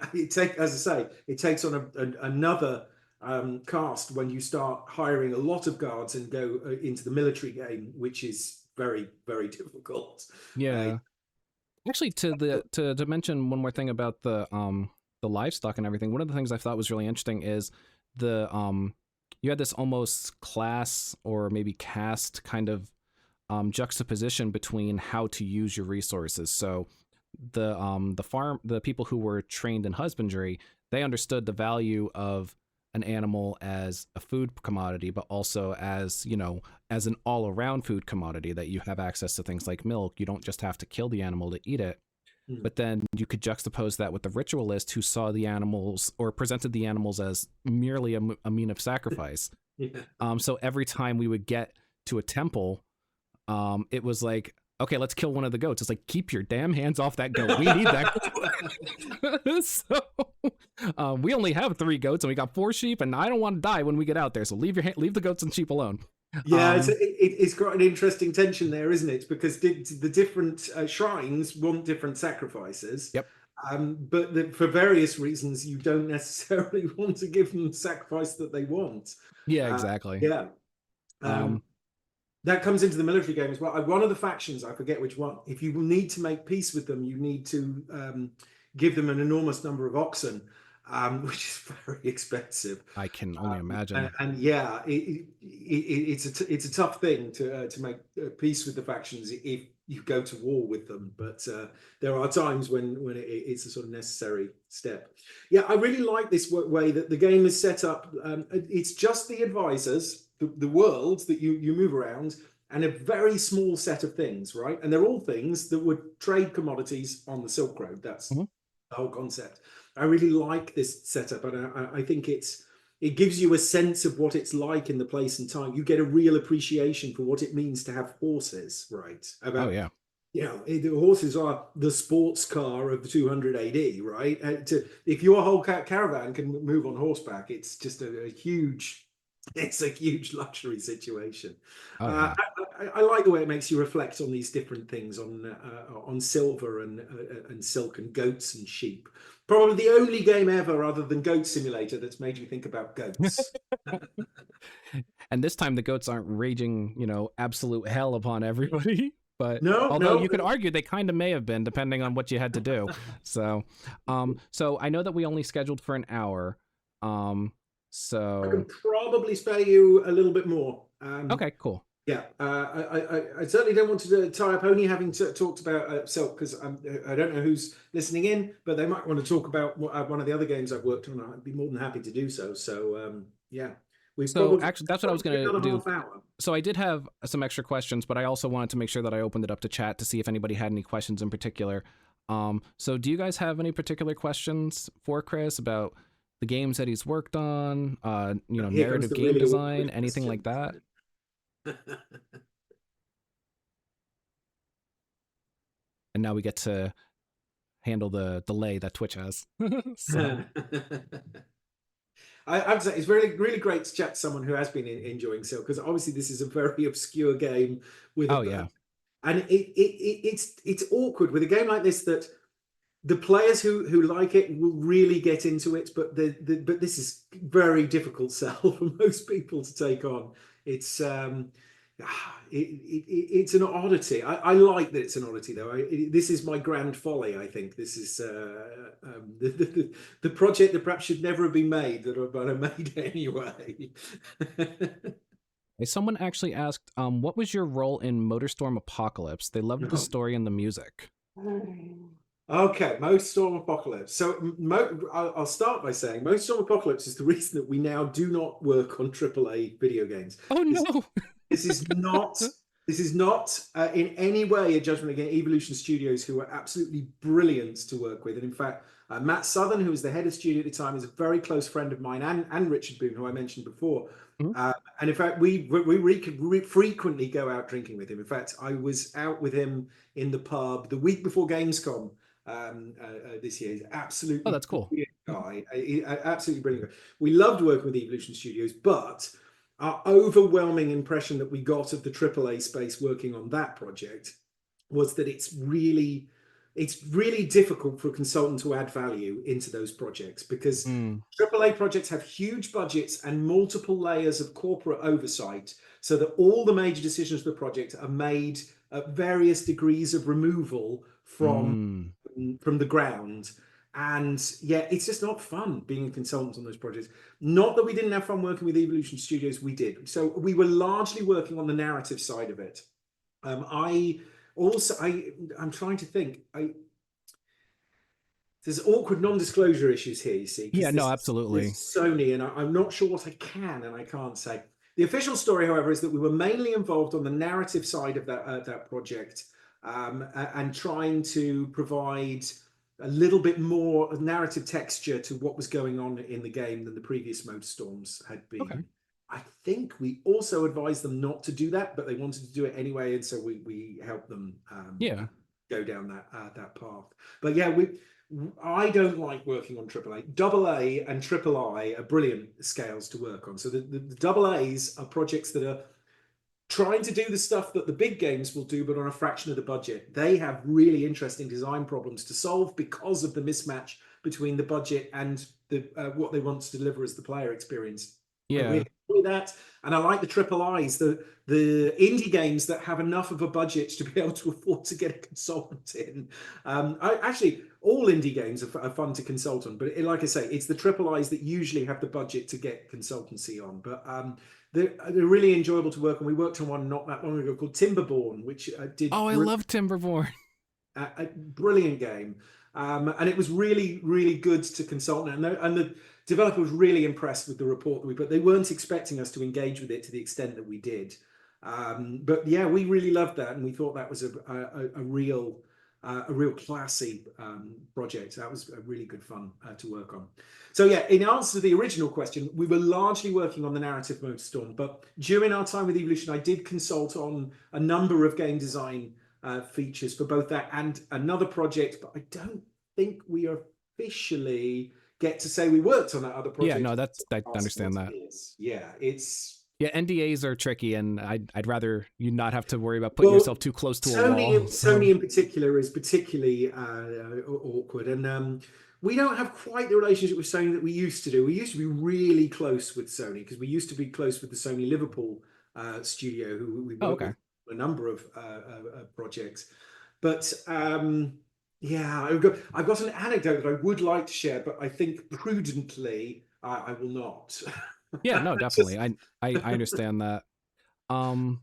Speaker 2: as I say, it takes on another cast when you start hiring a lot of guards and go into the military game, which is very, very difficult.
Speaker 1: Yeah. Actually, to mention one more thing about the livestock and everything, one of the things I thought was really interesting is you had this almost class or maybe caste kind of juxtaposition between how to use your resources. So the people who were trained in husbandry, they understood the value of an animal as a food commodity, but also as, you know, as an all around food commodity, that you have access to things like milk. You don't just have to kill the animal to eat it.
Speaker 2: Mm.
Speaker 1: But then you could juxtapose that with the ritualist who saw the animals or presented the animals as merely a mean of sacrifice.
Speaker 2: Yeah.
Speaker 1: So every time we would get to a temple, it was like, okay, let's kill one of the goats. It's like, keep your damn hands off that goat. We need that goat. So we only have 3 goats and we got 4 sheep, and I don't want to die when we get out there. So leave the goats and sheep alone.
Speaker 2: Yeah, it's got an interesting tension there, isn't it? Because the different shrines want different sacrifices.
Speaker 1: Yep.
Speaker 2: But for various reasons, you don't necessarily want to give them the sacrifice that they want.
Speaker 1: Yeah, exactly.
Speaker 2: Yeah. That comes into the military game as well. One of the factions, I forget which one, if you need to make peace with them, you need to give them an enormous number of oxen, which is very expensive.
Speaker 1: I can only imagine.
Speaker 2: And yeah, it's a tough thing to make peace with the factions if you go to war with them. But there are times when it's a sort of necessary step. Yeah, I really like this way that the game is set up. It's just the advisors, the worlds that you move around, and a very small set of things, right? And they're all things that would trade commodities on the Silk Road. That's the whole concept. I really like this setup, and I think it gives you a sense of what it's like in the place and time. You get a real appreciation for what it means to have horses, right?
Speaker 1: Oh yeah.
Speaker 2: You know, the horses are the sports car of the 200 AD, right? If your whole caravan can move on horseback, it's just a huge luxury situation.
Speaker 1: Oh, yeah.
Speaker 2: I like the way it makes you reflect on these different things, on silver and silk and goats and sheep. Probably the only game ever, other than Goat Simulator, that's made you think about goats.
Speaker 1: And this time the goats aren't raging, you know, absolute hell upon everybody. But
Speaker 2: no,
Speaker 1: you could argue they kind of may have been, depending on what you had to do. So I know that we only scheduled for an hour. So
Speaker 2: I can probably spare you a little bit more.
Speaker 1: Okay, cool.
Speaker 2: Yeah, I certainly don't want to tie up only having talked about Silk, because I don't know who's listening in, but they might want to talk about one of the other games I've worked on. I'd be more than happy to do so. So yeah,
Speaker 1: actually, that's what I was going to do. So I did have some extra questions, but I also wanted to make sure that I opened it up to chat to see if anybody had any questions in particular. So do you guys have any particular questions for Chris about the games that he's worked on? You know, narrative game design, anything like that? And now we get to handle the delay that Twitch has. So.
Speaker 2: I have to say, it's really, really great to chat to someone who has been enjoying Silk, because obviously this is a very obscure game with and it's awkward with a game like this, that the players who like it will really get into it, but but this is very difficult sell for most people to take on. It's it's an oddity. I like that it's an oddity, though. This is my grand folly. I think this is the project that perhaps should never have been made, but I made anyway.
Speaker 1: Someone actually asked, what was your role in Motorstorm Apocalypse? They loved the story and the music.
Speaker 2: Okay, Motorstorm Apocalypse. So I'll start by saying Motorstorm Apocalypse is the reason that we now do not work on AAA video games.
Speaker 1: Oh no!
Speaker 2: This is not in any way a judgment against Evolution Studios, who are absolutely brilliant to work with. And in fact, Matt Southern, who was the head of studio at the time, is a very close friend of mine, and Richard Boone, who I mentioned before. And in fact, we frequently go out drinking with him. In fact, I was out with him in the pub the week before Gamescom this year. He's absolutely
Speaker 1: that's cool.
Speaker 2: Guy, absolutely brilliant. We loved working with Evolution Studios, but our overwhelming impression that we got of the AAA space working on that project was that it's really difficult for a consultant to add value into those projects, because AAA projects have huge budgets and multiple layers of corporate oversight, so that all the major decisions for the project are made at various degrees of removal from the ground. And yeah, it's just not fun being a consultant on those projects. Not that we didn't have fun working with Evolution Studios, we did. So we were largely working on the narrative side of it. I'm trying to think. There's awkward non-disclosure issues here, you see,
Speaker 1: Yeah,
Speaker 2: because
Speaker 1: no,
Speaker 2: this
Speaker 1: absolutely.
Speaker 2: is Sony, and I'm not sure what I can and I can't say. The official story, however, is that we were mainly involved on the narrative side of that project, and trying to provide a little bit more narrative texture to what was going on in the game than the previous mode storms had
Speaker 1: Okay.
Speaker 2: been. I think we also advised them not to do that, but they wanted to do it anyway, and so we helped them
Speaker 1: Yeah.
Speaker 2: go down that path. But yeah, I don't like working on AAA. Double A and triple I are brilliant scales to work on. So the double A's are projects that are trying to do the stuff that the big games will do, but on a fraction of the budget. They have really interesting design problems to solve because of the mismatch between the budget and what they want to deliver as the player experience. I
Speaker 1: Yeah.
Speaker 2: really enjoy that, and I like the triple I's, the indie games that have enough of a budget to be able to afford to get a consultant in. Actually, all indie games are fun to consult on, but like I say, it's the triple I's that usually have the budget to get consultancy on. But they're really enjoyable to work on. We worked on one not that long ago called Timberborn, which did
Speaker 1: Oh, I love Timberborn.
Speaker 2: a brilliant game. And it was really, really good to consult. And the developer was really impressed with the report that we put. They weren't expecting us to engage with it to the extent that we did. But yeah, we really loved that, and we thought that was a real classy project. That was a really good fun to work on. So yeah, in answer to the original question, we were largely working on the narrative mode storm, but during our time with Evolution, I did consult on a number of game design features for both that and another project, but I don't think we officially get to say we worked on that other
Speaker 1: Yeah,
Speaker 2: project.
Speaker 1: no, I
Speaker 2: Ask what
Speaker 1: understand that.
Speaker 2: it is. Yeah, it's
Speaker 1: Yeah, NDAs are tricky, and I'd rather you not have to worry about putting
Speaker 2: well,
Speaker 1: yourself too close to a
Speaker 2: Sony,
Speaker 1: wall. So
Speaker 2: Sony in particular is particularly awkward, and we don't have quite the relationship with Sony that we used to do. We used to be really close with Sony because we used to be close with the Sony Liverpool studio, who we
Speaker 1: oh,
Speaker 2: worked
Speaker 1: okay.
Speaker 2: with a number of projects. But yeah, I've got an anecdote that I would like to share, but I think prudently I will not.
Speaker 1: Yeah, no, definitely.
Speaker 2: Just
Speaker 1: I understand that. Um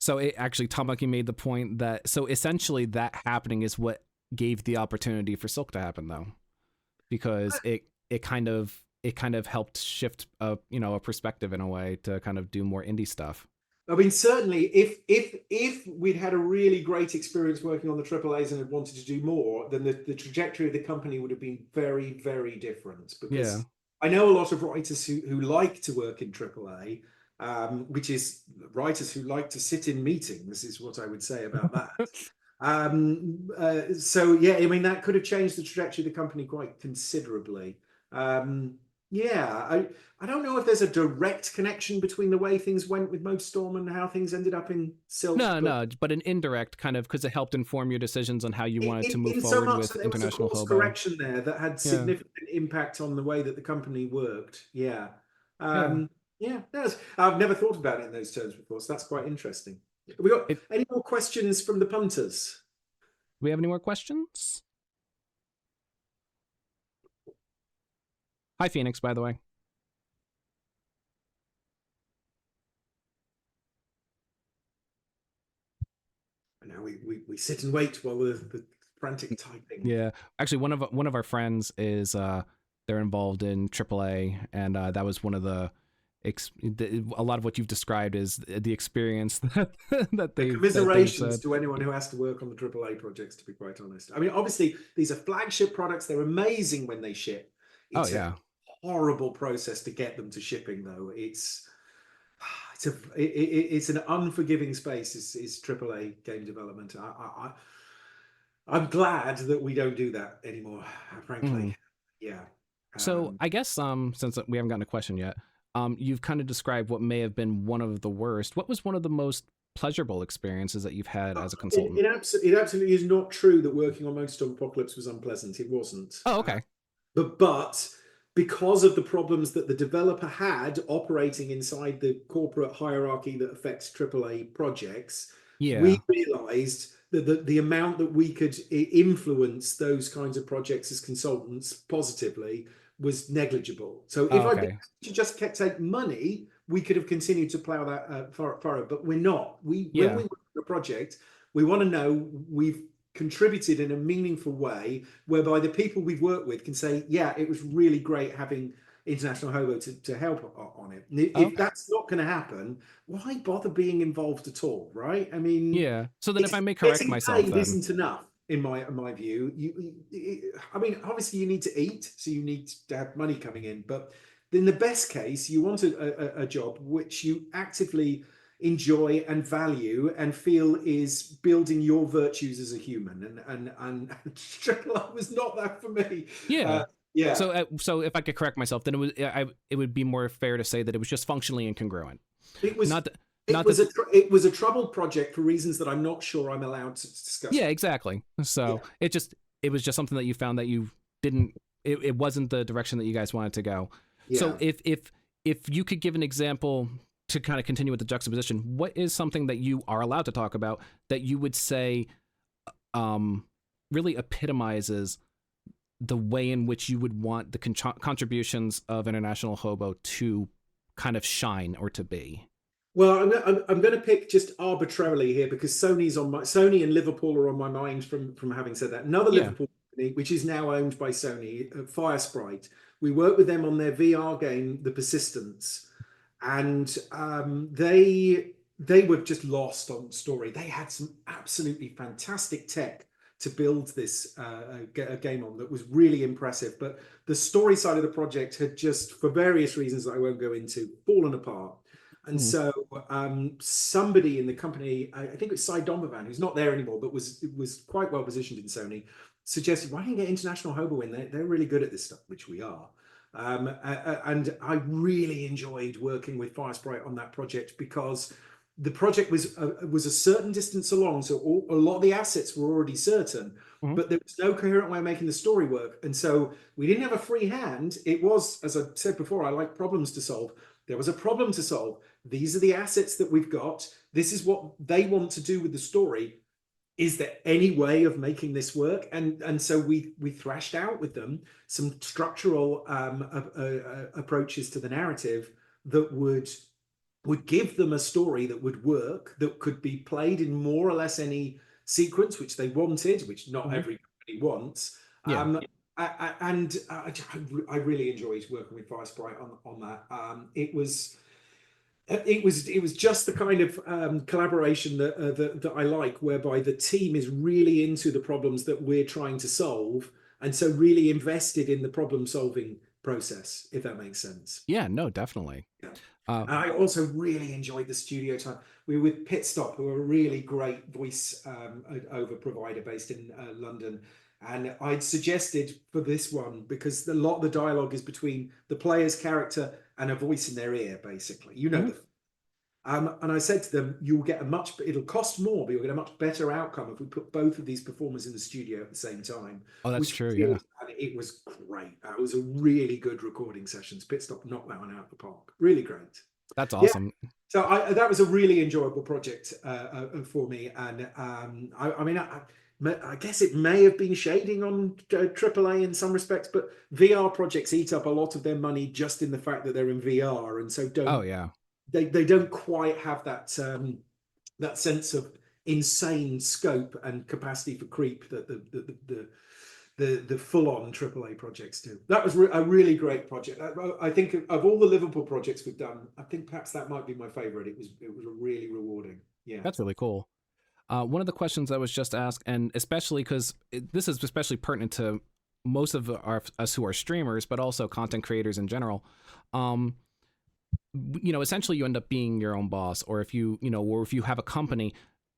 Speaker 1: so it actually Tamaki made the point that so essentially that happening is what gave the opportunity for Silk to happen though. Because it kind of helped shift a a perspective in a way to kind of do more indie stuff.
Speaker 2: I mean, certainly, if we'd had a really great experience working on the Triple A's and had wanted to do more, then the trajectory of the company would have been very, very different.
Speaker 1: Yeah.
Speaker 2: Because I know a lot of writers who like to work in Triple A, which is writers who like to sit in meetings, is what I would say about that. So yeah, I mean that could have changed the trajectory of the company quite considerably. Yeah, I don't know if there's a direct connection between the way things went with ModeStorm and how things ended up in Silk,
Speaker 1: No,
Speaker 2: but
Speaker 1: no, but an indirect kind of because it helped inform your decisions on how you wanted to move
Speaker 2: in so
Speaker 1: forward
Speaker 2: much
Speaker 1: with
Speaker 2: that there was a
Speaker 1: International
Speaker 2: course
Speaker 1: Hobo.
Speaker 2: correction there that had
Speaker 1: Yeah,
Speaker 2: significant impact on the way that the company worked. Yeah.
Speaker 1: yeah.
Speaker 2: Yeah, I've never thought about it in those terms before, so that's quite interesting. Have we got
Speaker 1: It,
Speaker 2: any more questions from the punters?
Speaker 1: do we have any more questions? Hi, Phoenix, by the way.
Speaker 2: Now we sit and wait while the frantic typing.
Speaker 1: Yeah, actually, one of our friends is they're involved in AAA, and that was one of a lot of what you've described is the experience that they've
Speaker 2: Commiserations
Speaker 1: said.
Speaker 2: to anyone who has to work on the AAA projects, to be quite honest. I mean, obviously, these are flagship products. They're amazing when they ship.
Speaker 1: Oh
Speaker 2: It's a
Speaker 1: yeah,
Speaker 2: horrible process to get them to shipping, though. It's an unforgiving space. Is AAA game development? I'm glad that we don't do that anymore.
Speaker 1: mm.
Speaker 2: Frankly, yeah.
Speaker 1: So
Speaker 2: Um,
Speaker 1: I guess since we haven't gotten a question yet, you've kind of described what may have been one of the worst. What was one of the most pleasurable experiences that you've had as a consultant?
Speaker 2: it absolutely is not true that working on Motorstorm Apocalypse was unpleasant. It wasn't.
Speaker 1: Oh, okay.
Speaker 2: But because of the problems that the developer had operating inside the corporate hierarchy that affects AAA projects, we
Speaker 1: Yeah.
Speaker 2: realized that the amount that we could influence those kinds of projects as consultants positively was negligible. So if
Speaker 1: Oh,
Speaker 2: I
Speaker 1: okay.
Speaker 2: just kept taking money, we could have continued to plow that furrow, but we're not. When
Speaker 1: Yeah.
Speaker 2: we work on a project, we want to know contributed in a meaningful way, whereby the people we've worked with can say, yeah, it was really great having International Hobo to help on it. And if
Speaker 1: Okay.
Speaker 2: that's not going to happen, why bother being involved at all, right? I mean,
Speaker 1: Yeah. So then if
Speaker 2: it's
Speaker 1: I may correct
Speaker 2: getting
Speaker 1: myself
Speaker 2: paid
Speaker 1: then.
Speaker 2: isn't enough in my view. I mean, obviously you need to eat, so you need to have money coming in. But in the best case, you want a job which you actively enjoy and value and feel is building your virtues as a human. And Triple R was not that for me.
Speaker 1: Yeah.
Speaker 2: Yeah.
Speaker 1: So if I could correct myself, then it would be more fair to say that it was just functionally incongruent.
Speaker 2: It was
Speaker 1: Not that
Speaker 2: it
Speaker 1: not
Speaker 2: was
Speaker 1: that
Speaker 2: a troubled project for reasons that I'm not sure I'm allowed to discuss
Speaker 1: Yeah,
Speaker 2: with.
Speaker 1: exactly. So
Speaker 2: Yeah.
Speaker 1: it was just something that you found that you didn't it wasn't the direction that you guys wanted to go. So
Speaker 2: Yeah.
Speaker 1: if you could give an example to kind of continue with the juxtaposition, what is something that you are allowed to talk about that you would say um really epitomizes the way in which you would want the contributions of International Hobo to kind of shine or to be?
Speaker 2: Well, I'm going to pick just arbitrarily here because Sony and Liverpool are on my mind from having said that. Another
Speaker 1: Yeah.
Speaker 2: Liverpool company, which is now owned by Sony, Firesprite. We worked with them on their VR game, The Persistence, and they were just lost on story. They had some absolutely fantastic tech to build this a game on that was really impressive, but the story side of the project had just, for various reasons that I won't go into, fallen apart. And
Speaker 1: Mhm.
Speaker 2: so somebody in the company, I think it was Cy Donovan, who's not there anymore, but was quite well positioned in Sony, suggested, why don't you get International Hobo in? They're really good at this stuff, which we are. And I really enjoyed working with Firesprite on that project because the project was a certain distance along, so a lot of the assets were already certain,
Speaker 1: Mhm.
Speaker 2: but there was no coherent way of making the story work. And so we didn't have a free hand. It was, as I said before, I like problems to solve. There was a problem to solve. These are the assets that we've got. This is what they want to do with the story. Is there any way of making this work? And so we thrashed out with them some structural approaches to the narrative that would give them a story that would work, that could be played in more or less any sequence which they wanted, which not
Speaker 1: Mhm.
Speaker 2: every company wants.
Speaker 1: Yeah.
Speaker 2: I really enjoyed working with Vicebright on that. It was just the kind of collaboration that I like, whereby the team is really into the problems that we're trying to solve, and so really invested in the problem solving process, if that makes sense.
Speaker 1: Yeah, no, definitely.
Speaker 2: Yeah.
Speaker 1: Uh,
Speaker 2: And I also really enjoyed the studio time. We were with Pit Stop, who are a really great voice over provider based in London. And I'd suggested for this one, because a lot of the dialogue is between the player's character and a voice in their ear, basically. You know
Speaker 1: mhm.
Speaker 2: the and I said to them, you'll get it'll cost more, but you'll get a much better outcome if we put both of these performers in the studio at the same time,
Speaker 1: Oh, that's
Speaker 2: which
Speaker 1: true.
Speaker 2: we
Speaker 1: Yeah.
Speaker 2: did. And it was great. It was a really good recording sessions. Pit Stop knocked that one out of the park. Really great.
Speaker 1: That's
Speaker 2: Yeah.
Speaker 1: awesome.
Speaker 2: So that was a really enjoyable project for me. And I mean, I guess it may have been shading on AAA in some respects, but VR projects eat up a lot of their money just in the fact that they're in VR. And so
Speaker 1: Oh, yeah.
Speaker 2: they don't quite have that sense of insane scope and capacity for creep that the full-on AAA projects do. That was a really great project. I think of all the Liverpool projects we've done, I think perhaps that might be my favorite. It was really rewarding. Yeah.
Speaker 1: That's really cool. One of the questions I was just asked, and especially because this is especially pertinent to most of us who are streamers, but also content creators in general. Um, Essentially, you end up being your own boss, or or if you have a company,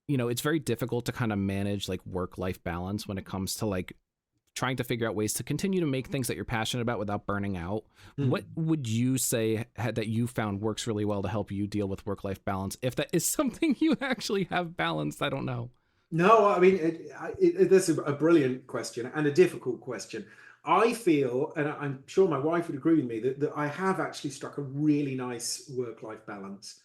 Speaker 1: it's very difficult to kind of manage like work-life balance when it comes to like trying to figure out ways to continue to make things that you're passionate about without burning out. What
Speaker 2: Hmm.
Speaker 1: would you say that you found works really well to help you deal with work-life balance? If that is something you actually have balanced, I don't know.
Speaker 2: No, I mean, that's a brilliant question and a difficult question. I feel, and I'm sure my wife would agree with me, that I have actually struck a really nice work-life balance.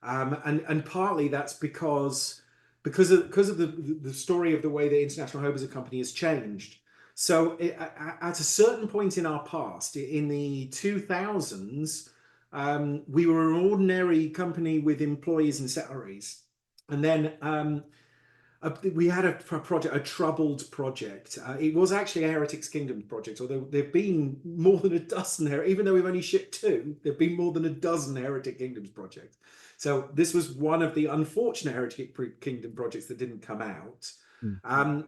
Speaker 2: And partly that's because of the story of the way the International Hobo Company has changed. So at a certain point in our past, in the 2000s, we were an ordinary company with employees and salaries. And then we had a project, a troubled project. It was actually a Heretics Kingdom project, although there've been more than a dozen here. Even though we've only shipped two, there've been more than a dozen Heretic Kingdoms projects. So this was one of the unfortunate Heretic Kingdom projects that didn't come out. And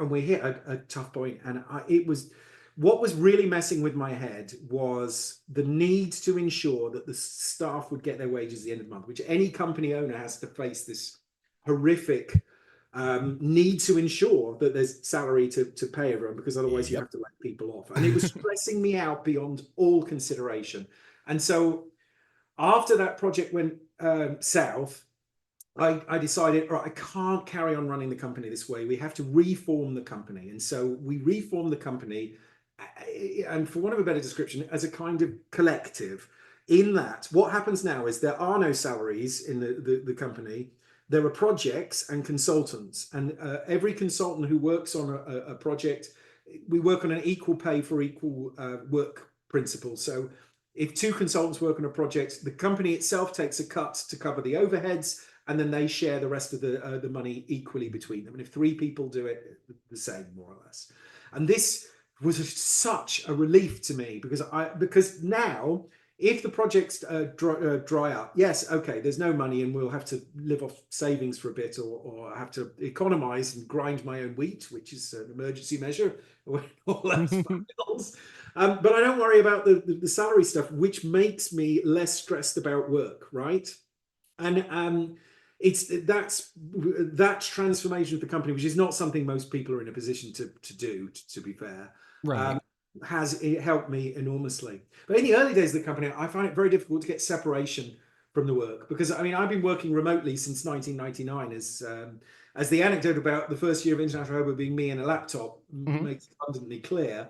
Speaker 2: we hit a tough point, and it was what was really messing with my head was the need to ensure that the staff would get their wages at the end of the month, which any company owner has to face this horrific need to ensure that there's salary to pay everyone, because otherwise you have to let people off. And it was stressing me out beyond all consideration. And so after that project went south, I decided, right, I can't carry on running the company this way. We have to reform the company. And so we reformed the company, and for want of a better description, as a kind of collective. In that, what happens now is there are no salaries in the company. There are projects and consultants, and every consultant who works on a project, we work on an equal pay for equal work principle. So if two consultants work on a project, the company itself takes a cut to cover the overheads, and then they share the rest of the money equally between them. And if three people do it, the same, more or less. And this was such a relief to me, because now, if the projects dry up, yes, okay, there's no money and we'll have to live off savings for a bit, or have to economize and grind my own wheat, which is an emergency measure, or all else fails. But I don't worry about the salary stuff, which makes me less stressed about work, right? And that's transformation of the company, which is not something most people are in a position to do, to be fair.
Speaker 1: Right.
Speaker 2: Has it helped me enormously. But in the early days of the company, I found it very difficult to get separation from the work, because I mean, I've been working remotely since 1999, as the anecdote about the first year of International Hobo being me and a laptop makes abundantly clear.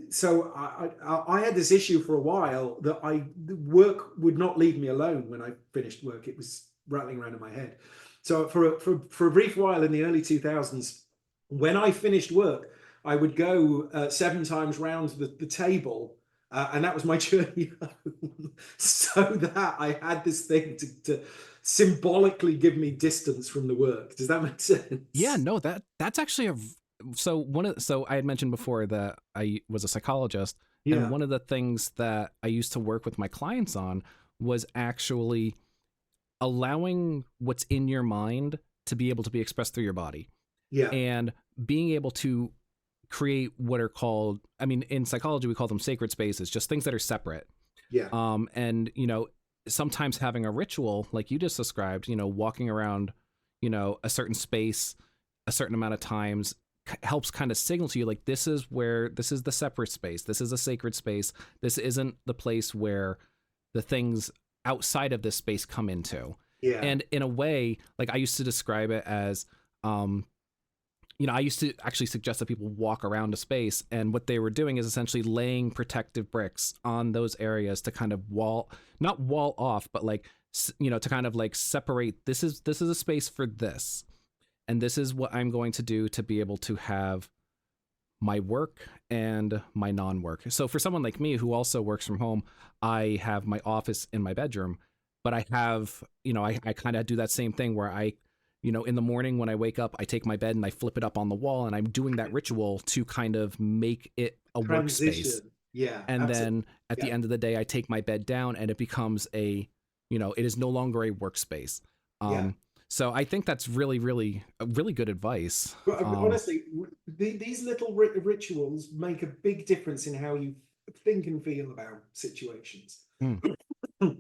Speaker 2: So I had this issue for a while that the work would not leave me alone when I finished work. It was rattling around in my head. So for a brief while in the early 2000s, when I finished work, I would go 7 times round the table, and that was my journey home, so that I had this thing to symbolically give me distance from the work. Does that make sense?
Speaker 1: Yeah, no, that's actually so I had mentioned before that I was a psychologist, and one of the things that I used to work with my clients on was actually allowing what's in your mind to be able to be expressed through your body. And being able to create what are called, I mean, in psychology we call them sacred spaces, just things that are separate. And sometimes having a ritual like you just described, walking around a certain space a certain amount of times helps kind of signal to you, like, this is the separate space, this is a sacred space, this isn't the place where the things outside of this space come into. And in a way, like, I used to describe it as I used to actually suggest that people walk around a space, and what they were doing is essentially laying protective bricks on those areas to kind of not wall off, but to kind of like separate, this is a space for this, and this is what I'm going to do to be able to have my work and my non-work. So for someone like me who also works from home, I have my office in my bedroom, but I have, I kind of do that same thing where I, in the morning when I wake up, I take my bed and I flip it up on the wall, and I'm doing that ritual to kind of make it a workspace. And absolutely. Then at the end of the day, I take my bed down and it becomes it is no longer a workspace. So I think that's really, really, really good advice.
Speaker 2: Honestly, these little rituals make a big difference in how you think and feel about situations.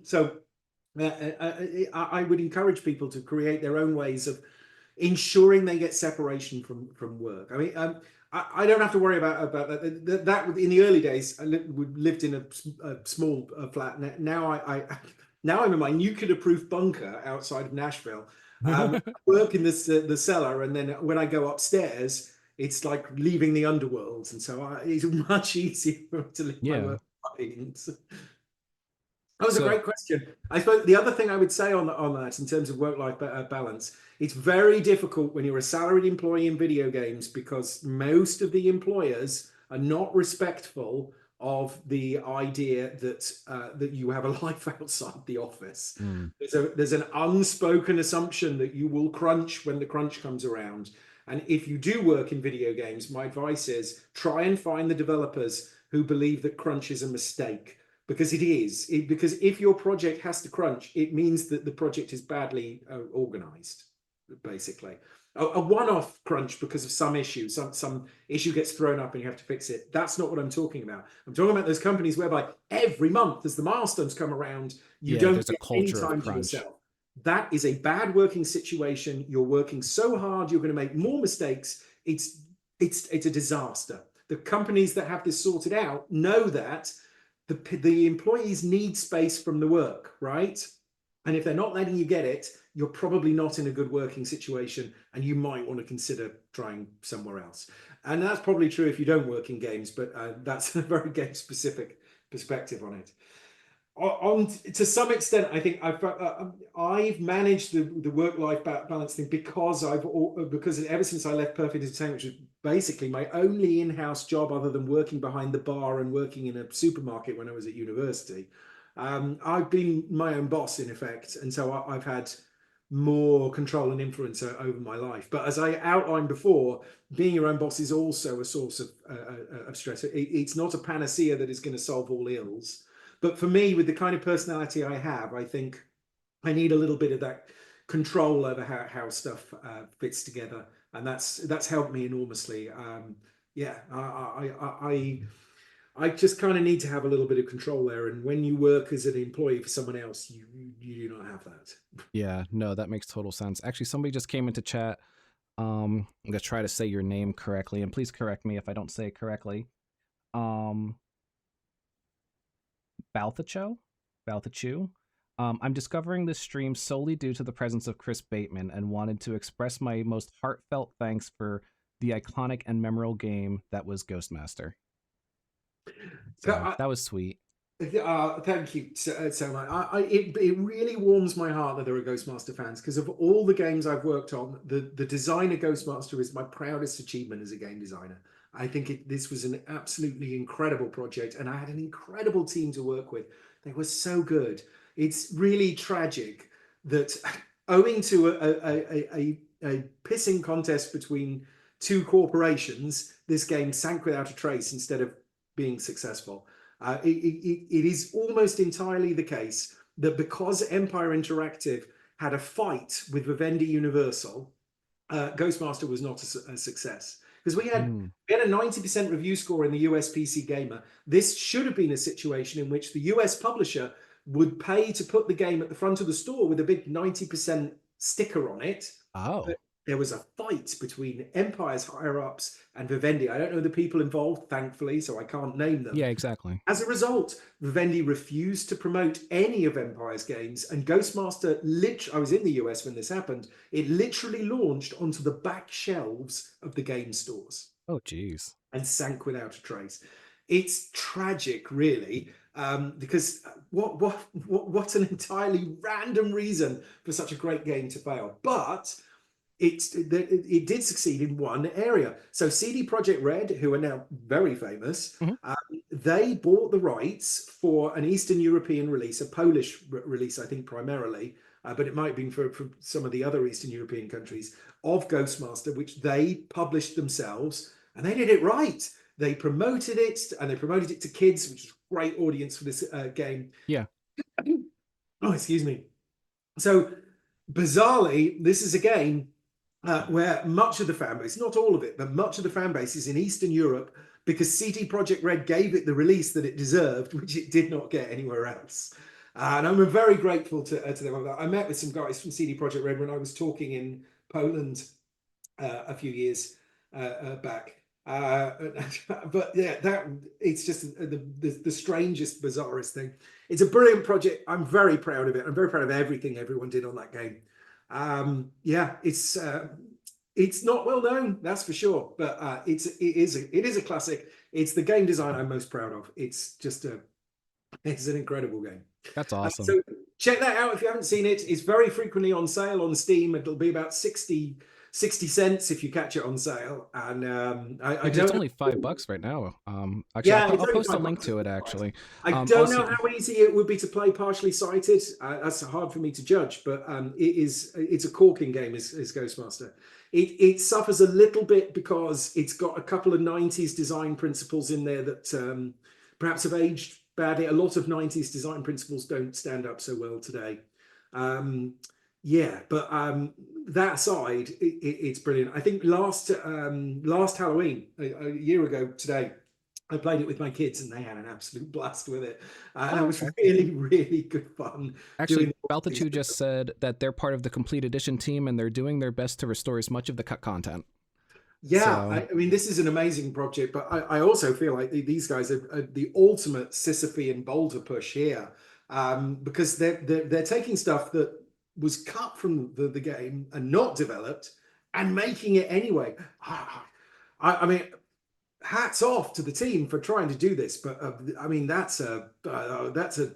Speaker 2: So I would encourage people to create their own ways of ensuring they get separation from work. I mean, I don't have to worry about that. That in the early days, I lived in a small flat. Now I'm in my nuclear-proof bunker outside of Nashville. I work in the cellar, and then when I go upstairs, it's like leaving the underworld, and so it's much easier to leave my work behind. That was a great question. I suppose the other thing I would say on that, in terms of work-life balance, it's very difficult when you're a salaried employee in video games, because most of the employers are not respectful of the idea that that you have a life outside the office.
Speaker 1: Mm.
Speaker 2: There's an unspoken assumption that you will crunch when the crunch comes around. And if you do work in video games, my advice is try and find the developers who believe that crunch is a mistake, because it is. Because if your project has to crunch, it means that the project is badly organized, basically. A one-off crunch because of some issue, some issue gets thrown up and you have to fix it. That's not what I'm talking about. I'm talking about those companies whereby every month, as the milestones come around, you
Speaker 1: Yeah,
Speaker 2: don't
Speaker 1: there's a
Speaker 2: get any
Speaker 1: culture of
Speaker 2: time to
Speaker 1: crunch.
Speaker 2: yourself. That is a bad working situation. You're working so hard, you're going to make more mistakes. It's a disaster. The companies that have this sorted out know that the employees need space from the work, right? And if they're not letting you get it, you're probably not in a good working situation, and you might want to consider trying somewhere else. And that's probably true if you don't work in games, but that's a very game specific perspective on it. To some extent, I think I've managed the work life balance thing because because ever since I left Perfect Entertainment, which was basically my only in-house job other than working behind the bar and working in a supermarket when I was at university. I've been my own boss in effect, and so I've had more control and influence over my life. But as I outlined before, being your own boss is also a source of stress. It's not a panacea that is going to solve all ills. But for me, with the kind of personality I have, I think I need a little bit of that control over how stuff fits together, and that's helped me enormously. Yeah, I just kind of need to have a little bit of control there. And when you work as an employee for someone else, you do not have that.
Speaker 1: Yeah, no, that makes total sense. Actually, somebody just came into chat. I'm gonna try to say your name correctly, and please correct me if I don't say it correctly. Um, Balthacho, Balthachu. I'm discovering this stream solely due to the presence of Chris Bateman, and wanted to express my most heartfelt thanks for the iconic and memorable game that was Ghostmaster. So that was sweet.
Speaker 2: Thank you so much. It really warms my heart that there are Ghostmaster fans, because of all the games I've worked on, the designer Ghostmaster is my proudest achievement as a game designer. I think this was an absolutely incredible project, and I had an incredible team to work with. They were so good. It's really tragic that owing to a pissing contest between two corporations, this game sank without a trace instead of being successful. It is almost entirely the case that because Empire Interactive had a fight with Vivendi Universal, Ghostmaster was not a success. Because we had a 90% review score in the US PC Gamer. This should have been a situation in which the US publisher would pay to put the game at the front of the store with a big 90% sticker on it.
Speaker 1: Oh.
Speaker 2: But there was a fight between Empire's higher ups and Vivendi. I don't know the people involved, thankfully, so I can't name them.
Speaker 1: Yeah, exactly.
Speaker 2: As a result, Vivendi refused to promote any of Empire's games, and Ghostmaster, I was in the US when this happened, it literally launched onto the back shelves of the game stores.
Speaker 1: Oh, geez.
Speaker 2: And sank without a trace. It's tragic, really, because what an entirely random reason for such a great game to fail. But it did succeed in one area. So CD Projekt Red, who are now very famous, they bought the rights for an Eastern European release, a Polish release, I think primarily, but it might have been for some of the other Eastern European countries, of Ghostmaster, which they published themselves, and they did it right. They promoted it, and they promoted it to kids, which is a great audience for this game.
Speaker 1: Yeah.
Speaker 2: Oh, excuse me. So bizarrely, this is a game where much of the fan base, not all of it, but much of the fan base is in Eastern Europe, because CD Projekt Red gave it the release that it deserved, which it did not get anywhere else. And I'm very grateful to them. I met with some guys from CD Projekt Red when I was talking in Poland a few years back. But yeah, it's just the strangest, bizarrest thing. It's a brilliant project. I'm very proud of it. I'm very proud of everything everyone did on that game. Yeah, it's not well known, that's for sure, but it is a classic. It's the game design I'm most proud of. It's an incredible game.
Speaker 1: That's awesome.
Speaker 2: So check that out if you haven't seen it. It's very frequently on sale on Steam. It'll be about 60 60 cents if you catch it on sale. And I
Speaker 1: Yeah, because it's
Speaker 2: don't
Speaker 1: only
Speaker 2: know.
Speaker 1: $5 right now. Actually,
Speaker 2: Yeah, it's
Speaker 1: I'll
Speaker 2: only
Speaker 1: post a
Speaker 2: five
Speaker 1: link
Speaker 2: bucks.
Speaker 1: to
Speaker 2: It's
Speaker 1: it.
Speaker 2: not bad.
Speaker 1: Actually,
Speaker 2: I don't know
Speaker 1: also,
Speaker 2: how easy it would be to play partially sighted. That's hard for me to judge, but it's a corking game. Is Ghostmaster. It suffers a little bit because it's got a couple of 90s design principles in there that perhaps have aged badly. A lot of 90s design principles don't stand up so well today. Um, yeah, but that aside, it's brilliant. I think last Halloween, a year ago today, I played it with my kids and they had an absolute blast with it. And it
Speaker 1: oh,
Speaker 2: was
Speaker 1: okay.
Speaker 2: really, really good fun
Speaker 1: Actually,
Speaker 2: doing all these
Speaker 1: Baltitude just
Speaker 2: different.
Speaker 1: said that they're part of the Complete Edition team and they're doing their best to restore as much of the cut content.
Speaker 2: Yeah,
Speaker 1: So
Speaker 2: I mean, this is an amazing project, but I also feel like these guys are the ultimate Sisyphean boulder push here, because they're taking stuff that was cut from the game and not developed and making it anyway. I mean, hats off to the team for trying to do this, but I mean that's a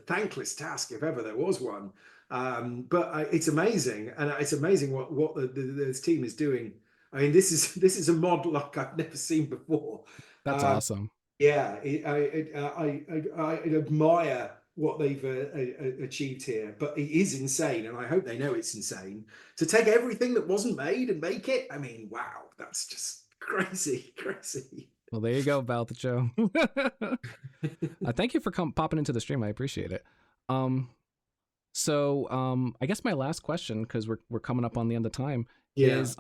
Speaker 2: thankless task if ever there was one. But it's amazing, and it's amazing what this team is doing. I mean, this is a mod like I've never seen before.
Speaker 1: that's
Speaker 2: Um,
Speaker 1: awesome.
Speaker 2: yeah, I admire what they've achieved here, but it is insane, and I hope they know it's insane to take everything that wasn't made and make it. I mean, wow, that's just crazy, crazy.
Speaker 1: Well, there you go, Baltitude. Thank you for popping into the stream. I appreciate it. Um, I guess my last question, because we're coming up on the end of time,
Speaker 2: Yeah,
Speaker 1: is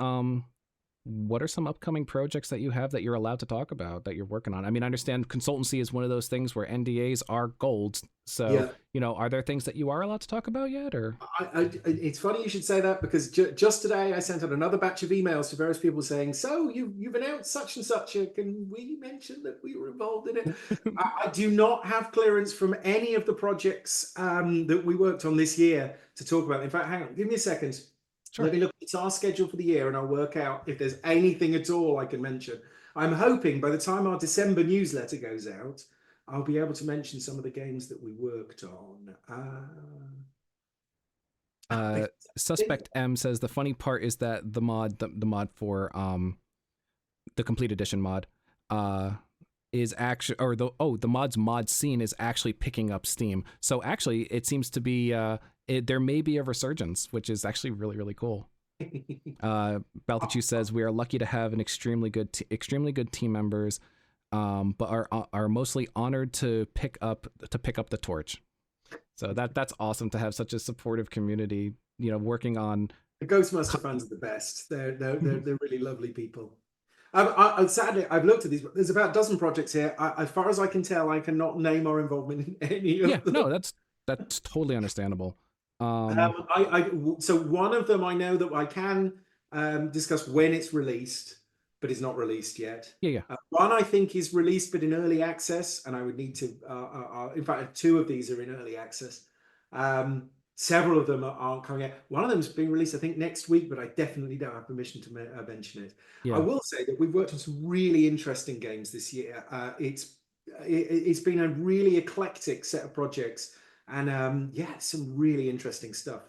Speaker 1: what are some upcoming projects that you have that you're allowed to talk about that you're working on? I mean, I understand consultancy is one of those things where NDAs are gold. So,
Speaker 2: yeah.
Speaker 1: are there things that you are allowed to talk about yet, or?
Speaker 2: It's funny you should say that because just today I sent out another batch of emails to various people saying, "So you've announced such and such. Can we mention that we were involved in it?" I do not have clearance from any of the projects that we worked on this year to talk about. In fact, hang on, give me a second.
Speaker 1: Sure.
Speaker 2: Let me look at our schedule for the year, and I'll work out if there's anything at all I can mention. I'm hoping by the time our December newsletter goes out, I'll be able to mention some of the games that we worked on. I
Speaker 1: Uh,
Speaker 2: think,
Speaker 1: Suspect M says the funny part is that the mod for the complete edition mod uh is actually, or the mod's mod scene is actually picking up steam. So actually it seems to be there may be a resurgence, which is actually really, really cool. Balthachu says we are lucky to have an extremely good team members, but are mostly honored to pick up the torch. So that's awesome to have such a supportive community, working on.
Speaker 2: the Ghostmaster fans are the best. They're really lovely people. Sadly, I've looked at these. There's about a dozen projects here. As far as I can tell, I cannot name our involvement in any
Speaker 1: Yeah,
Speaker 2: of them.
Speaker 1: no, that's totally understandable. Um,
Speaker 2: So one of them I know that I can discuss when it's released, but it's not released yet.
Speaker 1: yeah, yeah,
Speaker 2: One I think is released but in early access, and I would need to. In fact, two of these are in early access. Several of them aren't coming out. One of them is being released, I think, next week, but I definitely don't have permission to mention it. I
Speaker 1: yeah.
Speaker 2: will say that we've worked on some really interesting games this year. It's been a really eclectic set of projects, and yeah, some really interesting stuff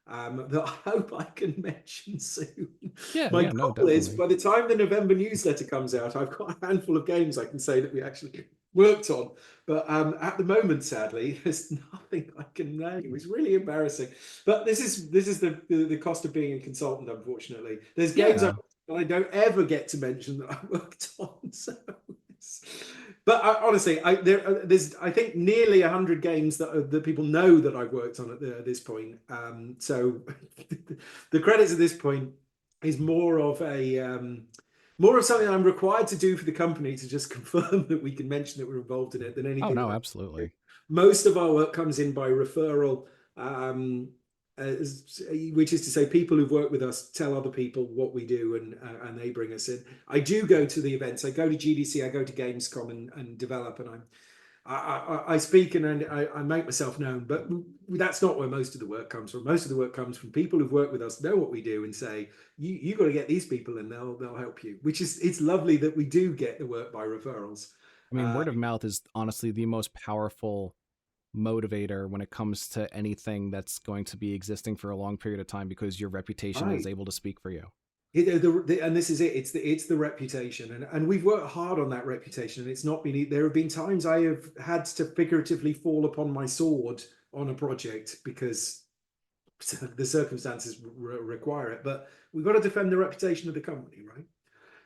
Speaker 2: that I hope I can mention soon.
Speaker 1: Yeah,
Speaker 2: My
Speaker 1: yeah, no,
Speaker 2: goal is
Speaker 1: definitely.
Speaker 2: by the time the November newsletter comes out, I've got a handful of games I can say that we actually worked on. But at the moment, sadly, there's nothing I can name. It's really embarrassing. But this is the cost of being a consultant, unfortunately. There's games
Speaker 1: Yeah.
Speaker 2: I don't ever get to mention that I worked on. So but honestly, there's I think nearly 100 games that people know that I've worked on at this point. So the credits at this point is more of something I'm required to do for the company to just confirm that we can mention that we're involved in it than
Speaker 1: Oh
Speaker 2: anything that
Speaker 1: no,
Speaker 2: I do.
Speaker 1: absolutely.
Speaker 2: Most of our work comes in by referral, which is to say people who've worked with us tell other people what we do, and they bring us in. I do go to the events. I go to GDC, I go to Gamescom and develop, and I speak and I make myself known, but that's not where most of the work comes from. Most of the work comes from people who've worked with us, know what we do, and say you got to get these people, and they'll help you. Which is it's lovely that we do get the work by referrals.
Speaker 1: I mean,
Speaker 2: Uh,
Speaker 1: word of mouth is honestly the most powerful motivator when it comes to anything that's going to be existing for a long period of time because your reputation is
Speaker 2: right.
Speaker 1: able to speak for you.
Speaker 2: And this is it. It's the reputation, and we've worked hard on that reputation. And it's not been. There have been times I have had to figuratively fall upon my sword on a project because the circumstances require it. But we've got to defend the reputation of the company, right?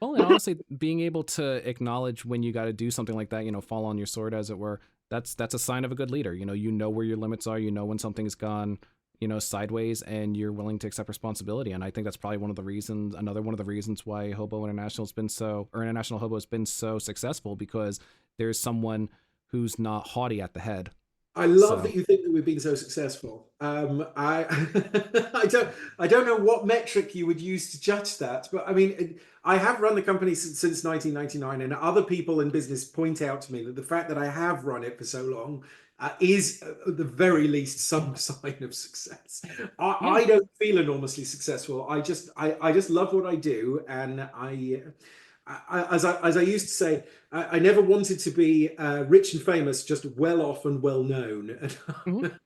Speaker 1: Well, and honestly, being able to acknowledge when you got to do something like that, fall on your sword, as it were, that's a sign of a good leader. You know where your limits are. You know when something's gone, sideways, and you're willing to accept responsibility. And I think that's probably another one of the reasons why International Hobo has been so successful, because there's someone who's not haughty at the head.
Speaker 2: I love
Speaker 1: So
Speaker 2: that you think that we've been so successful. I I don't know what metric you would use to judge that, but I mean, I have run the company since 1999, and other people in business point out to me that the fact that I have run it for so long is at the very least some sign of success.
Speaker 1: yeah.
Speaker 2: I don't feel enormously successful. I just love what I do, and as I used to say, I never wanted to be rich and famous, just well off and well known.
Speaker 1: Mhm.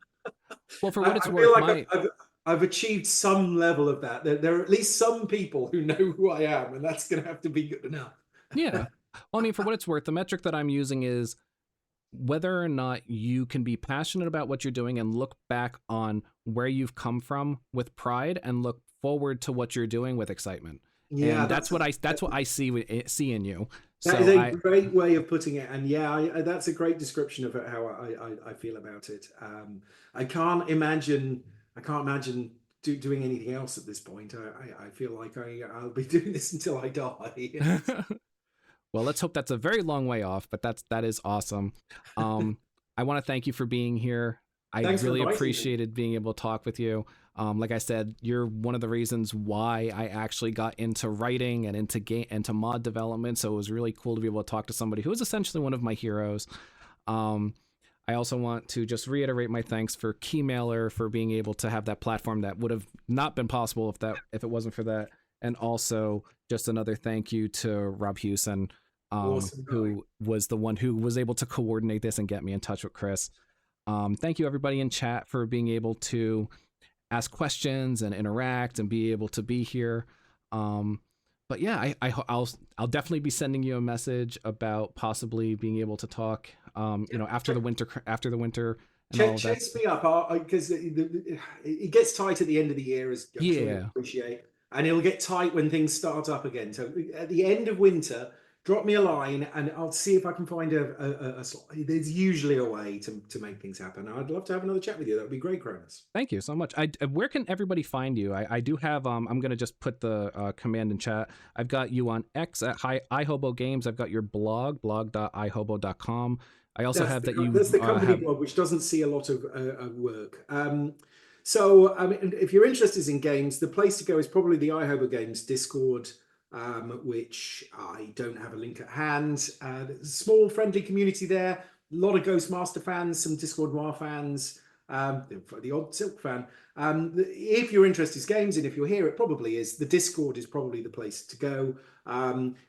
Speaker 1: Well, for what it's
Speaker 2: I feel
Speaker 1: worth,
Speaker 2: like I've achieved some level of that. There are at least some people who know who I am, and that's going to have to be good enough.
Speaker 1: yeah. Well, I mean, for what it's worth, the metric that I'm using is whether or not you can be passionate about what you're doing and look back on where you've come from with pride, and look forward to what you're doing with excitement.
Speaker 2: Yeah,
Speaker 1: And that's what I see in you.
Speaker 2: that is
Speaker 1: So
Speaker 2: a
Speaker 1: I
Speaker 2: great way of putting it, and yeah, that's a great description of how I feel about it. I can't imagine. I can't imagine doing anything else at this point. I feel like I'll be doing this until I die.
Speaker 1: well, let's hope that's a very long way off, but that is awesome. I want to thank you for being here. I
Speaker 2: Thanks for
Speaker 1: really
Speaker 2: inviting me.
Speaker 1: appreciated being able to talk with you. Like I said, you're one of the reasons why I actually got into writing and into mod development. So it was really cool to be able to talk to somebody who is essentially one of my heroes. Um, I also want to just reiterate my thanks for Keymailer for being able to have that platform that would have not been possible if it wasn't for that. And also just another thank you to Rob Hewson,
Speaker 2: Awesome guy.
Speaker 1: who was the one who was able to coordinate this and get me in touch with Chris. Thank you everybody in chat for being able to ask questions and interact and be able to be here. But yeah, I'll definitely be sending you a message about possibly being able to talk. After the winter and all of that.
Speaker 2: Chase me up because it gets tight at the end of the year, as I'm sure you'll
Speaker 1: Yeah.
Speaker 2: appreciate, and it'll get tight when things start up again. So at the end of winter, drop me a line, and I'll see if I can find a slot. There's usually a way to make things happen. I'd love to have another chat with you. That would be great, Cronus.
Speaker 1: Thank you so much. Where can everybody find you? I do have. I'm gonna just put the command in chat. I've got you on X at iHobo Games. I've got your blog.ihobo.com. I also have that you
Speaker 2: That's the company
Speaker 1: have.
Speaker 2: blog, which doesn't see a lot of work. So, I mean, if you're interested in games, the place to go is probably the iHobo Games Discord, which I don't have a link at hand. There's a small, friendly community there. A lot of Ghostmaster fans, some Discord Noir fans, the odd Silk fan. If you're interested in games, and if you're here, it probably is. The Discord is probably the place to go.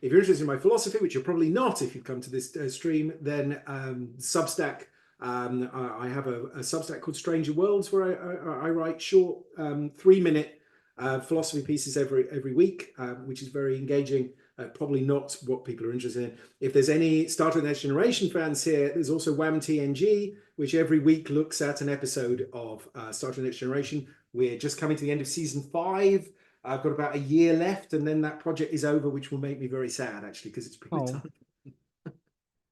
Speaker 2: If you're interested in my philosophy, which you're probably not if you've come to this stream, then Substack. I have a Substack called Stranger Worlds where I write short 3-minute philosophy pieces every week, which is very engaging. Probably not what people are interested in. If there's any Star Trek Next Generation fans here, there's also Wham TNG, which every week looks at an episode of Star Trek Next Generation. We're just coming to the end of season 5. I've got about a year left, and then that project is over, which will make me very sad, actually, because it's been
Speaker 1: Oh,
Speaker 2: time.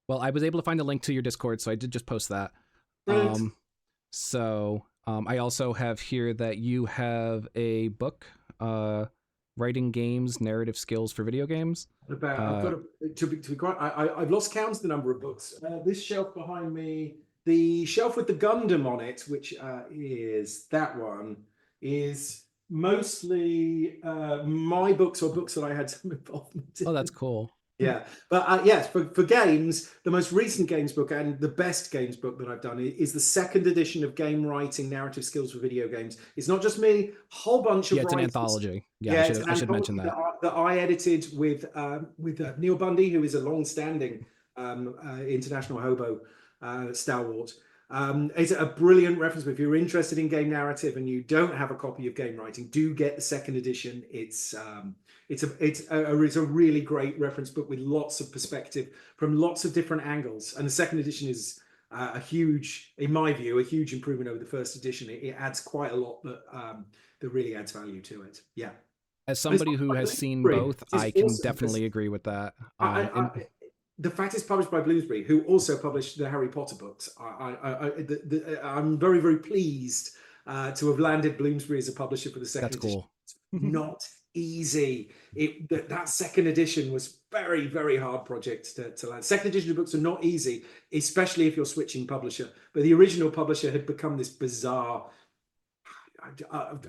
Speaker 1: well, I was able to find a link to your Discord, so I did just post that.
Speaker 2: Brilliant.
Speaker 1: I also have here that you have a book, writing games, narrative skills for video games.
Speaker 2: I've got to be quite. I've lost count of the number of books. This shelf behind me, the shelf with the Gundam on it, which is that one, is mostly my books or books that I had some involvement in.
Speaker 1: Oh, that's cool.
Speaker 2: Yeah, but yes, for games, the most recent games book and the best games book that I've done is the second edition of Game Writing Narrative Skills for Video Games. It's not just me, a whole bunch of
Speaker 1: Yeah, it's an
Speaker 2: writers.
Speaker 1: anthology. Yeah,
Speaker 2: Yeah,
Speaker 1: I should mention that.
Speaker 2: that I edited with Neil Bundy, who is a long-standing International Hobo stalwart. It's a brilliant reference book. If you're interested in game narrative and you don't have a copy of Game Writing, do get the second edition. It's a really great reference book with lots of perspective from lots of different angles. And the second edition is a huge, in my view, a huge improvement over the first edition. It adds quite a lot that really adds value to it. Yeah.
Speaker 1: As somebody who has seen both, I can definitely agree with that.
Speaker 2: The fact it's published by Bloomsbury, who also published the Harry Potter books, I'm very, very pleased to have landed Bloomsbury as a publisher for the second edition.
Speaker 1: That's cool.
Speaker 2: Not easy. That second edition was very, very hard project to land. Second edition of books are not easy, especially if you're switching publisher. But the original publisher had become this bizarre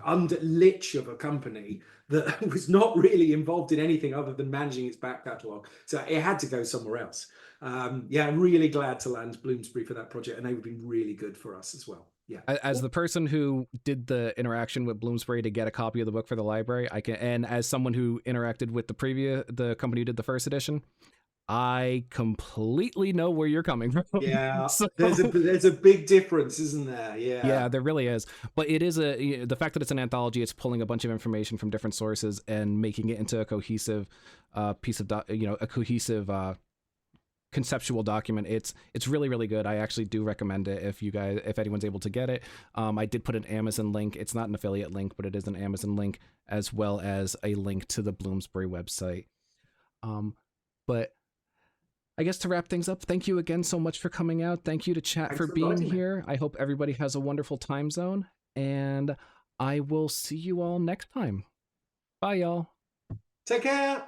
Speaker 2: under lich of a company that was not really involved in anything other than managing its back catalogue. So it had to go somewhere else. Yeah, I'm really glad to land Bloomsbury for that project, and they would be really good for us as well. Yeah.
Speaker 1: As the person who did the interaction with Bloomsbury to get a copy of the book for the library, and as someone who interacted with the company who did the first edition, I completely know where you're coming from.
Speaker 2: Yeah, so, there's a big difference, isn't there? Yeah.
Speaker 1: Yeah, there really is. But it is the fact that it's an anthology, it's pulling a bunch of information from different sources and making it into a cohesive piece of a cohesive conceptual document. It's really, really good. I actually do recommend it if anyone's able to get it. I did put an Amazon link. It's not an affiliate link, but it is an Amazon link, as well as a link to the Bloomsbury website. But I guess to wrap things up, thank you again so much for coming out. Thank you to chat for being here. I hope everybody has a wonderful time zone, and I will see you all next time. Bye, y'all.
Speaker 2: Take care.